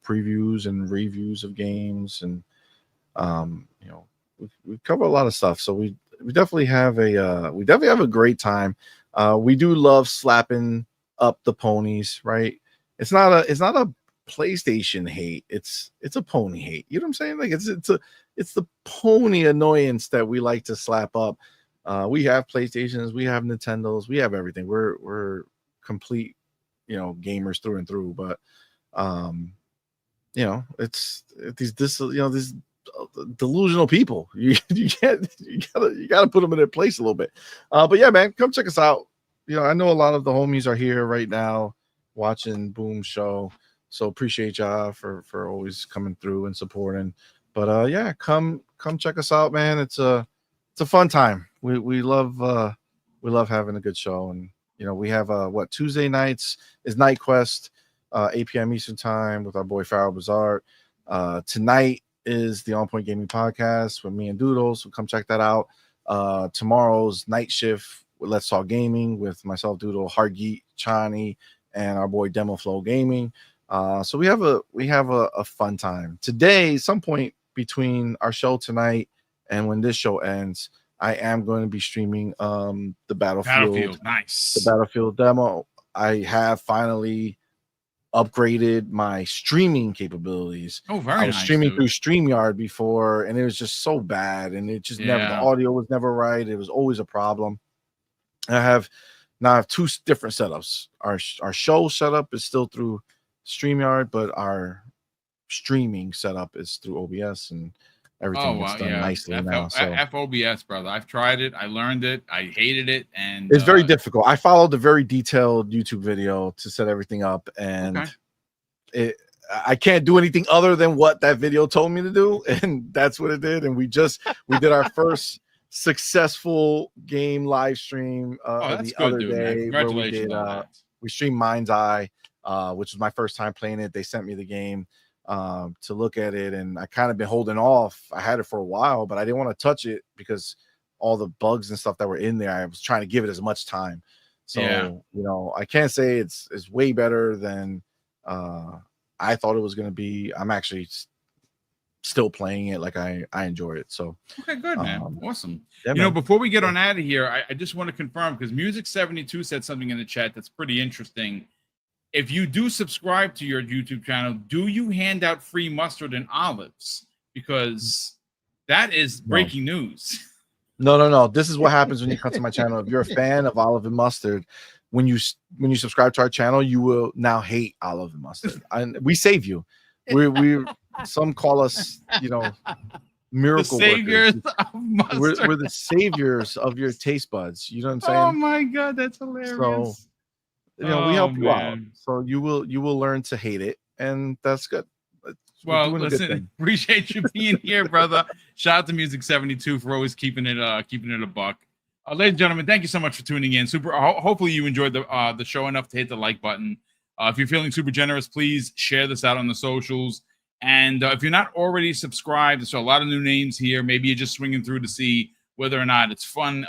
previews and reviews of games, and we cover a lot of stuff. So we definitely have a great time. We do love slapping up the ponies, right? It's not a PlayStation hate. It's a pony hate. You know what I'm saying? Like it's the pony annoyance that we like to slap up. We have PlayStations, we have Nintendos, we have everything. We're complete, gamers through and through. But it's these delusional people. You gotta put them in their place a little bit. But yeah, man, come check us out. I know a lot of the homies are here right now watching Boom show, so appreciate y'all for always coming through and supporting. But yeah, come check us out, man. It's a fun time. We love having a good show. And we have Tuesday nights is Night Quest, 8 p.m. Eastern time with our boy Farrell Bazaar. Tonight is the On Point Gaming Podcast with me and Doodles, so come check that out. Tomorrow's night shift with Let's Talk Gaming with myself, Doodle, Hargeet, Chani, and our boy Demo Flow Gaming. So we have a fun time today. Some point between our show tonight and when this show ends, I am going to be streaming the Battlefield. Nice. The Battlefield demo. I have finally upgraded my streaming capabilities. Oh, very I was nice, streaming dude. through StreamYard before, and it was just so bad, and it just never, the audio was never right. It was always a problem. I have 2 different setups. Our show setup is still through StreamYard, but our streaming setup is through OBS, and everything gets done nicely now. So FOBS, brother. I've tried it. I learned it. I hated it, and it's very difficult. I followed a very detailed YouTube video to set everything up, and I can't do anything other than what that video told me to do, and that's what it did. And we did our first successful game live stream the other day, where we did we streamed Mind's Eye, which was my first time playing it. They sent me the game to look at it, and I kind of been holding off. I had it for a while, but I didn't want to touch it because all the bugs and stuff that were in there, I was trying to give it as much time. So you know, I can't say it's way better than I thought it was going to be. I'm actually still playing it. Like I enjoy it. So okay, good, man. Awesome. Yeah, you know, before we get on out of here, I just want to confirm, because Music72 said something in the chat that's pretty interesting. If you do subscribe to your YouTube channel, do you hand out free mustard and olives? Because that is breaking news. No. This is what happens when you come to my channel. If you're a fan of olive and mustard, when you subscribe to our channel, you will now hate olive and mustard. And we save you. We some call us, you know, miracle the saviors workers. Of mustard. We're the saviors of your taste buds. You know what I'm saying? Oh my God, that's hilarious. So you know, we help you out. So you will learn to hate it, and that's good. Well, listen, appreciate you being here, brother. Shout out to Music72 for always keeping it a buck. Ladies and gentlemen, thank you so much for tuning in. Hopefully you enjoyed the show enough to hit the like button. If you're feeling super generous, please share this out on the socials. And if you're not already subscribed, so a lot of new names here. Maybe you're just swinging through to see whether or not it's fun.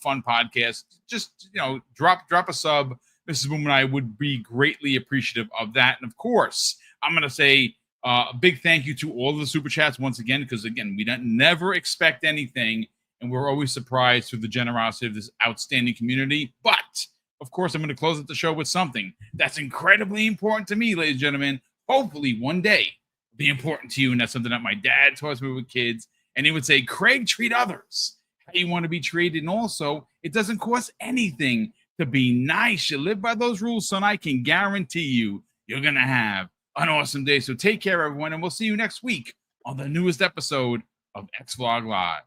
Fun podcast. Just drop a sub. Mrs. Boom and I would be greatly appreciative of that. And of course, I'm gonna say a big thank you to all of the super chats once again, because again, we never expect anything, and we're always surprised through the generosity of this outstanding community. But of course, I'm going to close out the show with something that's incredibly important to me, ladies and gentlemen. Hopefully, one day be important to you, and that's something that my dad taught me with kids. And he would say, "Craig, treat others how you want to be treated, and also, it doesn't cost anything to be nice. You live by those rules, son. I can guarantee you're gonna have an awesome day. So take care, everyone, and we'll see you next week on the newest episode of X Vlog Live."